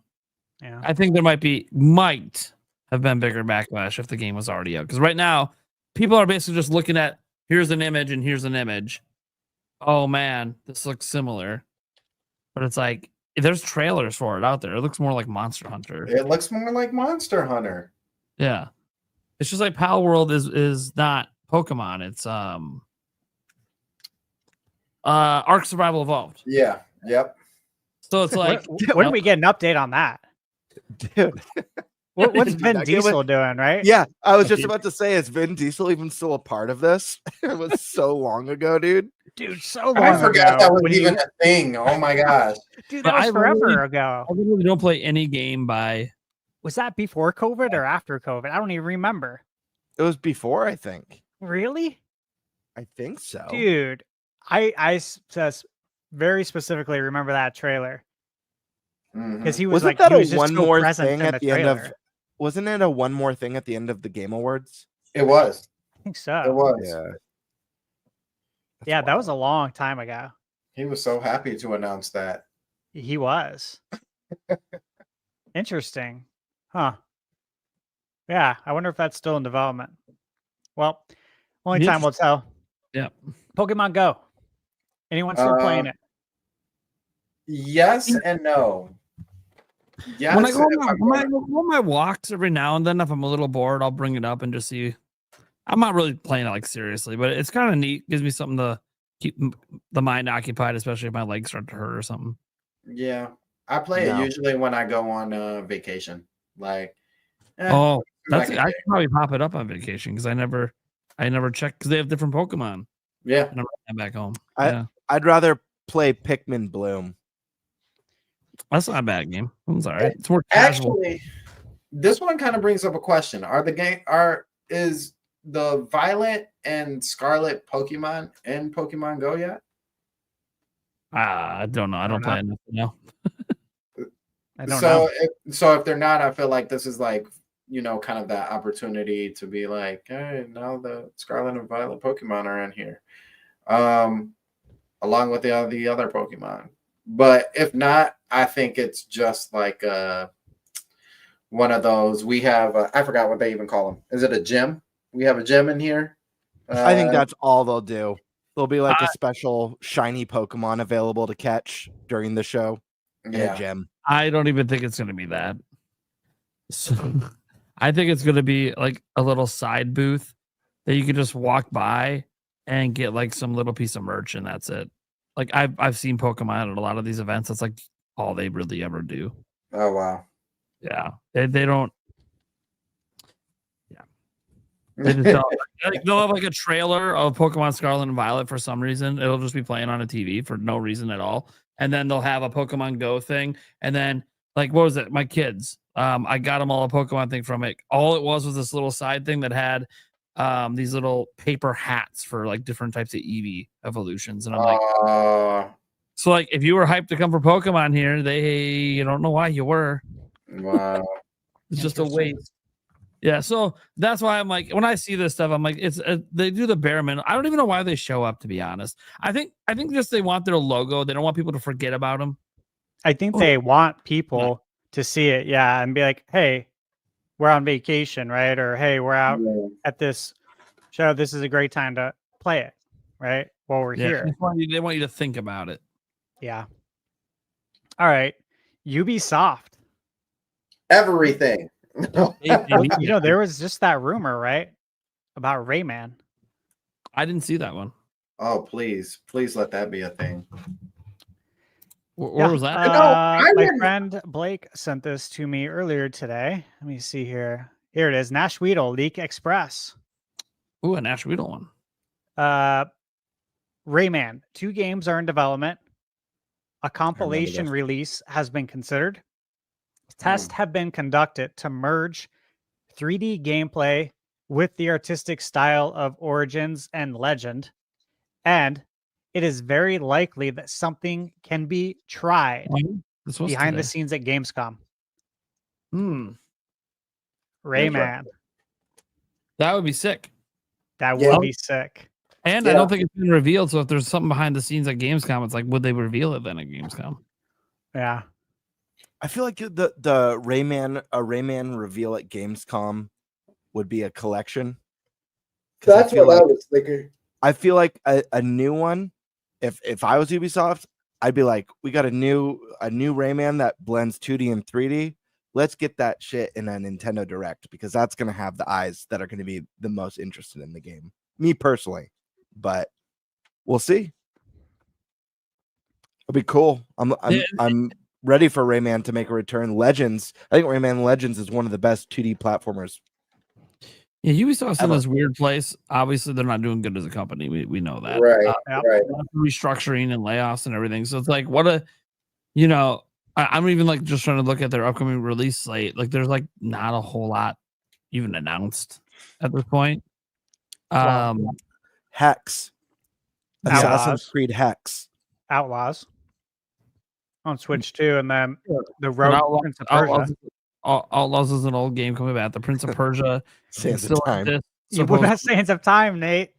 I think there might have been bigger backlash if the game was already out, because right now people are basically just looking at here's an image and here's an image. Oh man, this looks similar, but it's like there's trailers for it out there. It looks more like Monster Hunter. It looks more like Monster Hunter. Yeah, it's just like Pal World is not Pokemon. It's Ark Survival Evolved. Yeah. Yep. So it's like when do we get an update on that? Dude. What's Dude, Vin that game was- Diesel doing, right? Yeah, I was just Okay. about to say, is Vin Diesel even still a part of this? It was so long ago, dude. Dude, so long I forgot ago. that was when even you- a thing. Oh my gosh. Dude, But that was I forever literally- ago. I literally don't play any game by. Was that before COVID or after COVID? I don't even remember. It was before, I think. Really? I think so. Dude, I very specifically remember that trailer because Mhm. he was Wasn't like, that he a was just one so more present thing in at the end of? Wasn't it a one more thing at the end of the Game Awards? It was. I think It so. was. Yeah. Yeah, that was a long time ago. He was so happy to announce that. He was. Interesting. Huh. Yeah, I wonder if that's still in development. Well, only Be time will tell. Yeah. Pokemon Go. Anyone still playing it? Yes and no. Yes. When I go if on I'm my, gonna- when I go on my walks every now and then, if I'm a little bored, I'll bring it up and just see. I'm not really playing it like seriously, but it's kind of neat. Gives me something to keep the mind occupied, especially if my legs start to hurt or something. Yeah. I play No. it usually when I go on vacation. Like, Oh, that's like I a could day. probably pop it up on vacation because I never check because they have different Pokemon. Yeah. And I'm back home. I- Yeah, I'd rather play Pikmin Bloom. that's not a bad game. It's all right. It's more casual. Actually, this one kind of brings up a question. Is the Violet and Scarlet Pokemon in Pokemon Go yet? I don't know. I don't Or play not. enough to know. I don't know. If they're not, I feel like this is like, kind of that opportunity to be like, hey, now the Scarlet and Violet Pokemon are in here. Along with the other Pokemon. But if not, I think it's just like one of those. We have I forgot what they even call them. Is it a gym? We have a gym in here. I think that's all they'll do. There'll be like a special shiny Pokemon available to catch during the show in a gym. I don't even think it's going to be that. So I think it's going to be like a little side booth that you can just walk by and get like some little piece of merch, and that's it. Like I've seen Pokemon at a lot of these events. That's like all they really ever do. Oh wow. Yeah, they don't. Yeah, they just don't. Like, they'll have like a trailer of Pokemon Scarlet and Violet for some reason. It'll just be playing on a TV for no reason at all. And then they'll have a Pokemon Go thing. And then like what was it? My kids. I got them all a Pokemon thing from it. All it was this little side thing that had these little paper hats for like different types of Eevee evolutions. And I'm like, so like if you were hyped to come for Pokemon here, you don't know why you were. Wow. It's just a waste. Yeah, so that's why I'm like, when I see this stuff, I'm like, it's they do the bare minimum. I don't even know why they show up, to be honest. I think just they want their logo. They don't want people to forget about them. I think they want people to see it, yeah, and be like, hey, we're on vacation, right? Or hey, we're out at this show. This is a great time to play it, right? While we're here. They want you to think about it. Yeah. All right. Ubisoft. Everything. There was just that rumor, right? About Rayman. I didn't see that one. Oh, please let that be a thing. Where was that? My friend Blake sent this to me earlier today. Let me see here. Here it is. Nash Weedle Leak Express. Ooh, a Nash Weedle one. Rayman. 2 games are in development. A compilation release has been considered. Tests have been conducted to merge 3D gameplay with the artistic style of Origins and Legend. And it is very likely that something can be tried behind the scenes at Gamescom. Rayman. That would be sick. That would be sick. And I don't think it's been revealed. So if there's something behind the scenes at Gamescom, it's like, would they reveal it then at Gamescom? Yeah. I feel like the Rayman reveal at Gamescom would be a collection. That's what I was thinking. I feel like a new one. If I was Ubisoft, I'd be like, we got a new Rayman that blends 2D and 3D. Let's get that shit in a Nintendo Direct because that's gonna have the eyes that are gonna be the most interested in the game. Me personally, but we'll see. It'll be cool. I'm ready for Rayman to make a return. Legends, I think Rayman Legends is one of the best 2D platformers. Yeah, Ubisoft's in Ever. this weird place. Obviously, they're not doing good as a company. We know that. Right, Yep. right. Restructuring and layoffs and everything. So it's like, what a, you know, I'm even like just trying to look at their upcoming release slate. Like, there's like not a whole lot even announced at this point. Hex, Assassin's Outlaws. Creed Hex. Outlaws on Switch too, and then the But Rogue Prince of Persia. Outlaws is an old game coming back. The Prince of Persia Sands still of Time. exists. What about Sands of Time, Nate? Hey,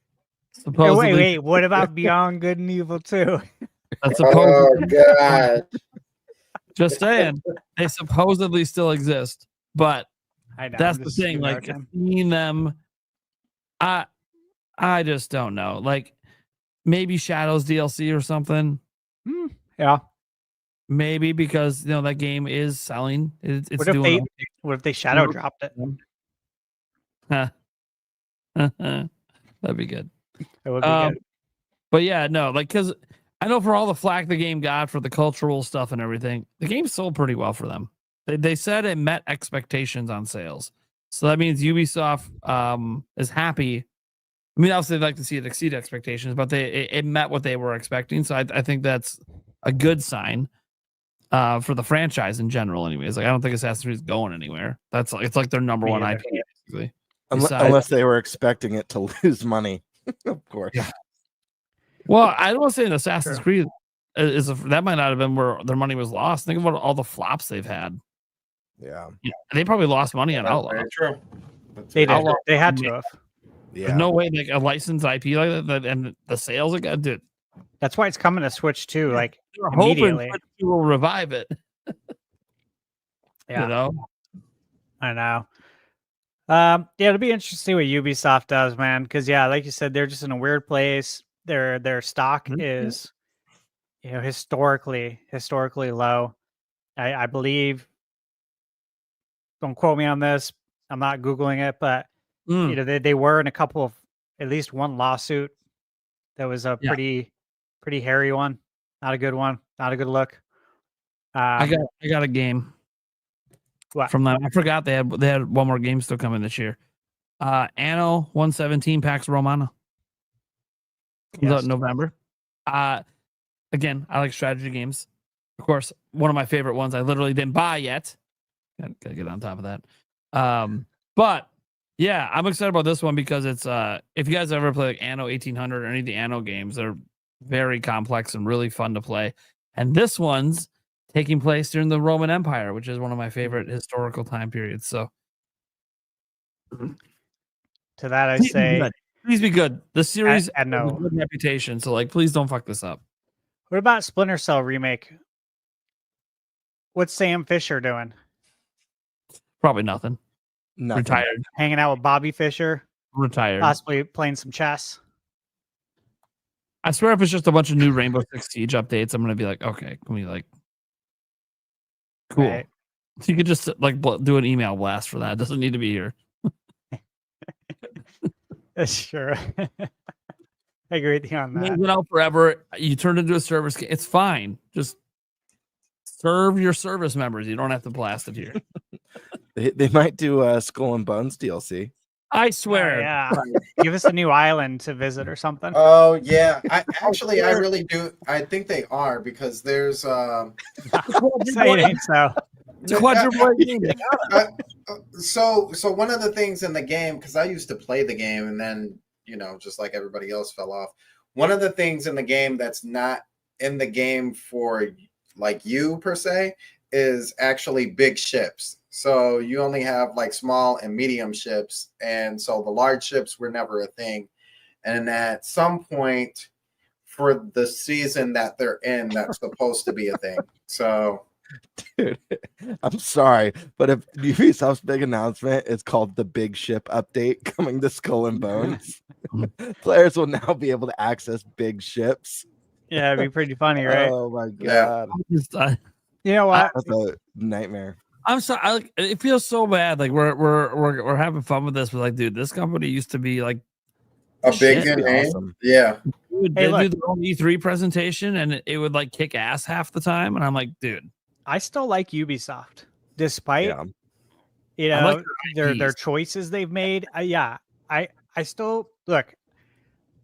Supposedly, wait. What about Beyond Good and Evil 2? that's Oh supposedly God. just saying they supposedly still exist, but I know. that's I'm the just thing. giving a Like hard time. seeing them, I just don't know. Like maybe Shadows DLC or something. Yeah. Maybe because that game is selling. It's doing. What if they shadow dropped it? That'd be good. It would be good. But yeah, no, like because I know for all the flack the game got for the cultural stuff and everything, the game sold pretty well for them. They said it met expectations on sales, so that means Ubisoft is happy. I mean, obviously, they'd like to see it exceed expectations, but it met what they were expecting. So I think that's a good sign for the franchise in general. Anyways, like I don't think Assassin's Creed is going anywhere. It's like their number one IP, basically. Unless they were expecting it to lose money, of course. Yeah. Well, I don't want to say Assassin's Creed that might not have been where their money was lost. Think about all the flops they've had. Yeah. They probably lost money on That's Outlaw. very true. They did. Outlaw- They had to have. Yeah. There's no way like a licensed IP like that and the sales it got, dude. That's why it's coming to Switch too. Like They're hoping immediately. you will revive it. Yeah. You know? I know. Yeah, it'll be interesting to see what Ubisoft does, man. Because yeah, like you said, they're just in a weird place. Their stock is, historically low. I believe. Don't quote me on this. I'm not googling it, but they were in a couple of at least one lawsuit. That was a pretty hairy one. Not a good one. Not a good look. I got a game. What? From them. I forgot they had one more game still coming this year. Anno 117 Pax Romana. Comes out in November. Again, I like strategy games. Of course, one of my favorite ones I literally didn't buy yet. Gotta get on top of that. But yeah, I'm excited about this one because it's if you guys ever play like Anno 1800 or any of the Anno games, they're very complex and really fun to play. And this one's taking place during the Roman Empire, which is one of my favorite historical time periods. So to that I say, please be good. The series has no a good reputation, so like please don't fuck this up. What about Splinter Cell remake? What's Sam Fisher doing? Probably nothing. Retired. Hanging out with Bobby Fischer. Retired. Possibly playing some chess. I swear if it's just a bunch of new Rainbow Six Siege updates, I'm gonna be like, okay, can we like cool. Right. So you could just like do an email blast for that. It doesn't need to be here. Sure. I agree with you on that. You know, forever. You turn into a service game. It's fine. Just serve your service members. You don't have to blast it here. They might do Skull and Bones DLC. I swear. Yeah. Give us a new island to visit or something. Oh yeah. I really do. I think they are because there's Say it ain't so. So one of the things in the game, because I used to play the game and then just like everybody else fell off. One of the things in the game that's not in the game for like you per se is actually big ships. So you only have like small and medium ships, and so the large ships were never a thing. And at some point for the season that they're in, that's supposed to be a thing. So dude, I'm sorry, but if Ubisoft's big announcement is called the Big Ship Update coming to Skull and Bones, players will now be able to access big ships. Yeah, it'd be pretty funny, right? Oh my god! You know what? That's a nightmare. I'm sorry. It feels so bad. Like we're having fun with this, but like, dude, this company used to be like a big name. Awesome. Yeah. Dude, they do their own E3 presentation, and it would like kick ass half the time, and I'm like, dude. I still like Ubisoft, despite Yeah. you I know like their IPs. choices they've made. Yeah, I still look.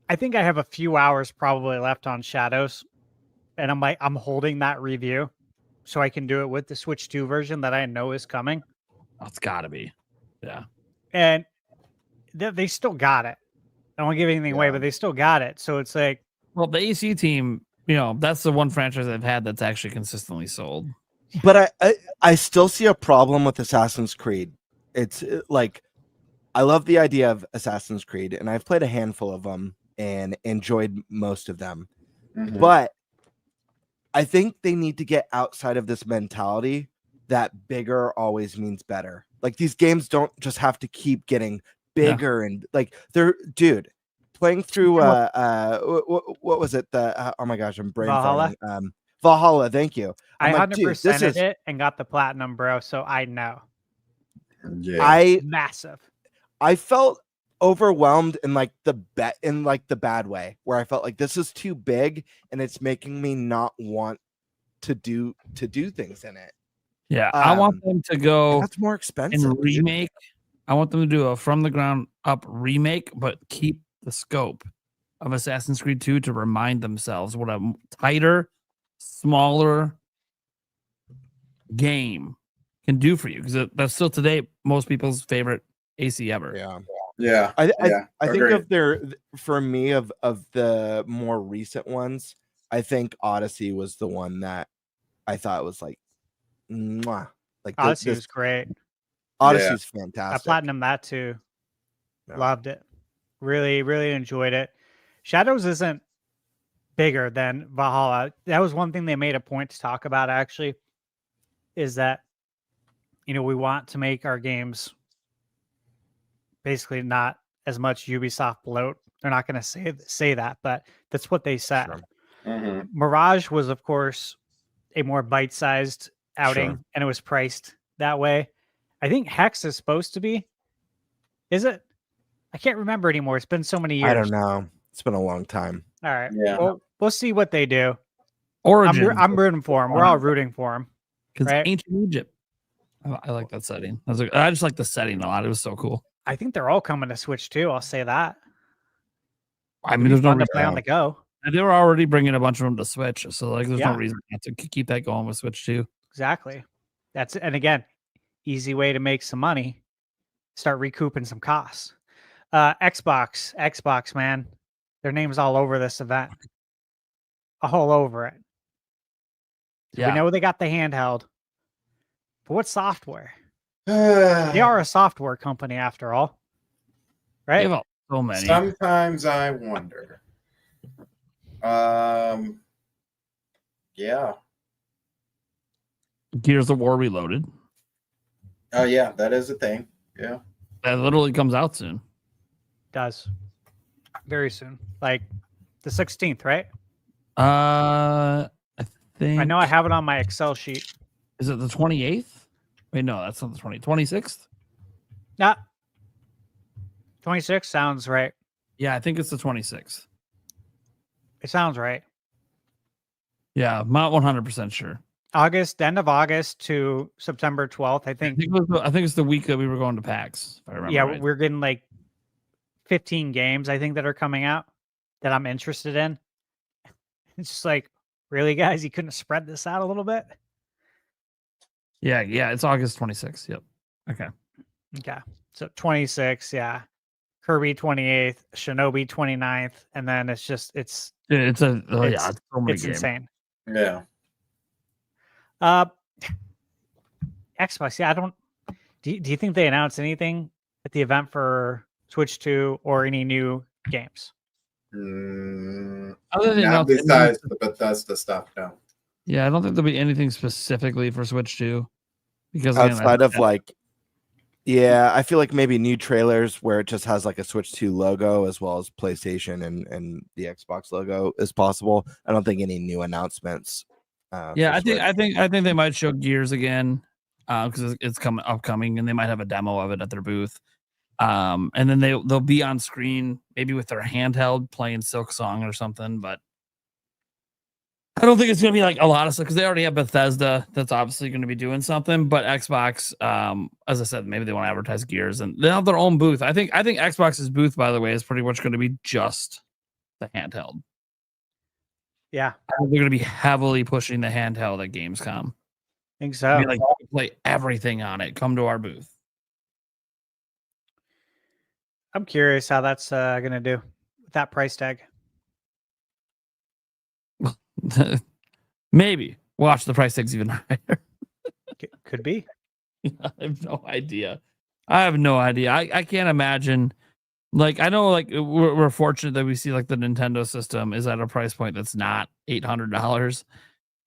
I think I have a few hours probably left on Shadows, and I'm holding that review so I can do it with the Switch 2 version that I know is coming. Oh, it's got to be. Yeah. And they still got it. I don't want to give anything away, Yeah. but they still got it. So it's like, Well, the AC team, that's the one franchise they've had that's actually consistently sold. But I still see a problem with Assassin's Creed. It's like I love the idea of Assassin's Creed, and I've played a handful of them and enjoyed most of them. Mhm. But I think they need to get outside of this mentality that bigger always means better. Like these games don't just have to keep getting bigger and like they're playing through what was it? The oh my gosh, I'm brain Valhalla? farting. Valhalla, thank you. I I'm like, dude, this 100%ed is it and got the platinum, bro. So I know. Yeah. Massive. I felt overwhelmed in like the bad way, where I felt like this is too big and it's making me not want to do things in it. Yeah. I want them to go That's more expensive. and remake. I want them to do a from the ground up remake, but keep the scope of Assassin's Creed 2 to remind themselves what a tighter, smaller game can do for you, because that's still today most people's favorite AC ever. Yeah. Yeah. I think Agreed. for me of the more recent ones, I think Odyssey was the one that I thought was like, mwah. Like Odyssey was great. Odyssey's I fantastic. platinum that too. Yeah. Loved it. Really, really enjoyed it. Shadows isn't bigger than Valhalla. That was one thing they made a point to talk about, actually, is that, we want to make our games basically not as much Ubisoft bloat. They're not going to say that, but that's what they said. Sure. Mhm. Mirage was, of course, a more bite-sized outing, Sure. and it was priced that way. I think Hex is supposed to be. Is it? I can't remember anymore. It's been so many years. I don't know. It's been a long time. All right. Yeah. Well, we'll see what they do. Origin. I'm rooting for them. We're all rooting for them. Because right? ancient Egypt. I like that setting. I just like the setting a lot. It was so cool. I think they're all coming to Switch too. I'll say that. I mean, there's no Fun to reason. play on the go. They were already bringing a bunch of them to Switch, so like, there's Yeah. no reason not to keep that going with Switch too. Exactly. And again, easy way to make some money. Start recouping some costs. Xbox, man. Their name's all over this event. All over it. Yeah. We know they got the handheld. But what software? They They are a software company after all. Right? They have so many. Sometimes I wonder. Yeah. Gears of War Reloaded. Oh yeah, that is a thing. Yeah. That literally comes out soon. Does. Very soon. Like the 16th, right? I think I know I have it on my Excel sheet. Is it the 28th? Wait, no, that's not the 26th. Yeah. 26 sounds right. Yeah, I think it's the 26th. It sounds right. Yeah, I'm not 100% sure. End of August to September 12th. I think it's the week that we were going to PAX, if I remember. yeah, right. we're getting like 15 games, I think, that are coming out that I'm interested in. It's just like, really, guys, you couldn't spread this out a little bit? Yeah, it's August 26th. Yep. Okay. So 26, yeah. Kirby 28th, Shinobi 29th, and then it's so many games. insane. Yeah. Xbox, yeah, do you think they announced anything at the event for Switch 2 or any new games? Other than Not besides the Bethesda stuff, no. Yeah, I don't think there'll be anything specifically for Switch 2. Because Outside of I feel like maybe new trailers where it just has like a Switch 2 logo as well as PlayStation and the Xbox logo is possible. I don't think any new announcements. I think they might show Gears again because it's upcoming, and they might have a demo of it at their booth. And then they'll be on screen maybe with their handheld playing Silk Song or something. But I don't think it's going to be like a lot of stuff because they already have Bethesda that's obviously going to be doing something. But Xbox, as I said, maybe they want to advertise Gears and they have their own booth. I think Xbox's booth, by the way, is pretty much going to be just the handheld. Yeah, They're going to be heavily pushing the handheld at Gamescom. I think so. Be like, play everything on it. Come to our booth. I'm curious how that's going to do with that price tag. Maybe watch the price tags even higher. Could be. I have no idea. I can't imagine. Like, I know, like we're fortunate that we see like the Nintendo system is at a price point that's not $800,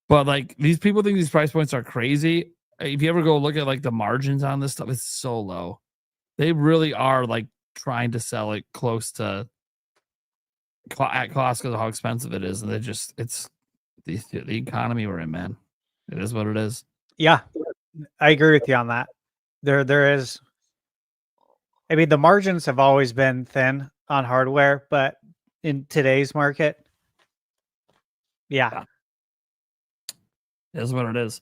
but like these people think these price points are crazy. If you ever go look at like the margins on this stuff, it's so low. They really are like trying to sell it close to at cost because of how expensive it is, and it's the economy we're in, man. It is what it is. Yeah, I agree with you on that. There is. I mean, the margins have always been thin on hardware, but in today's market, yeah. It is what it is.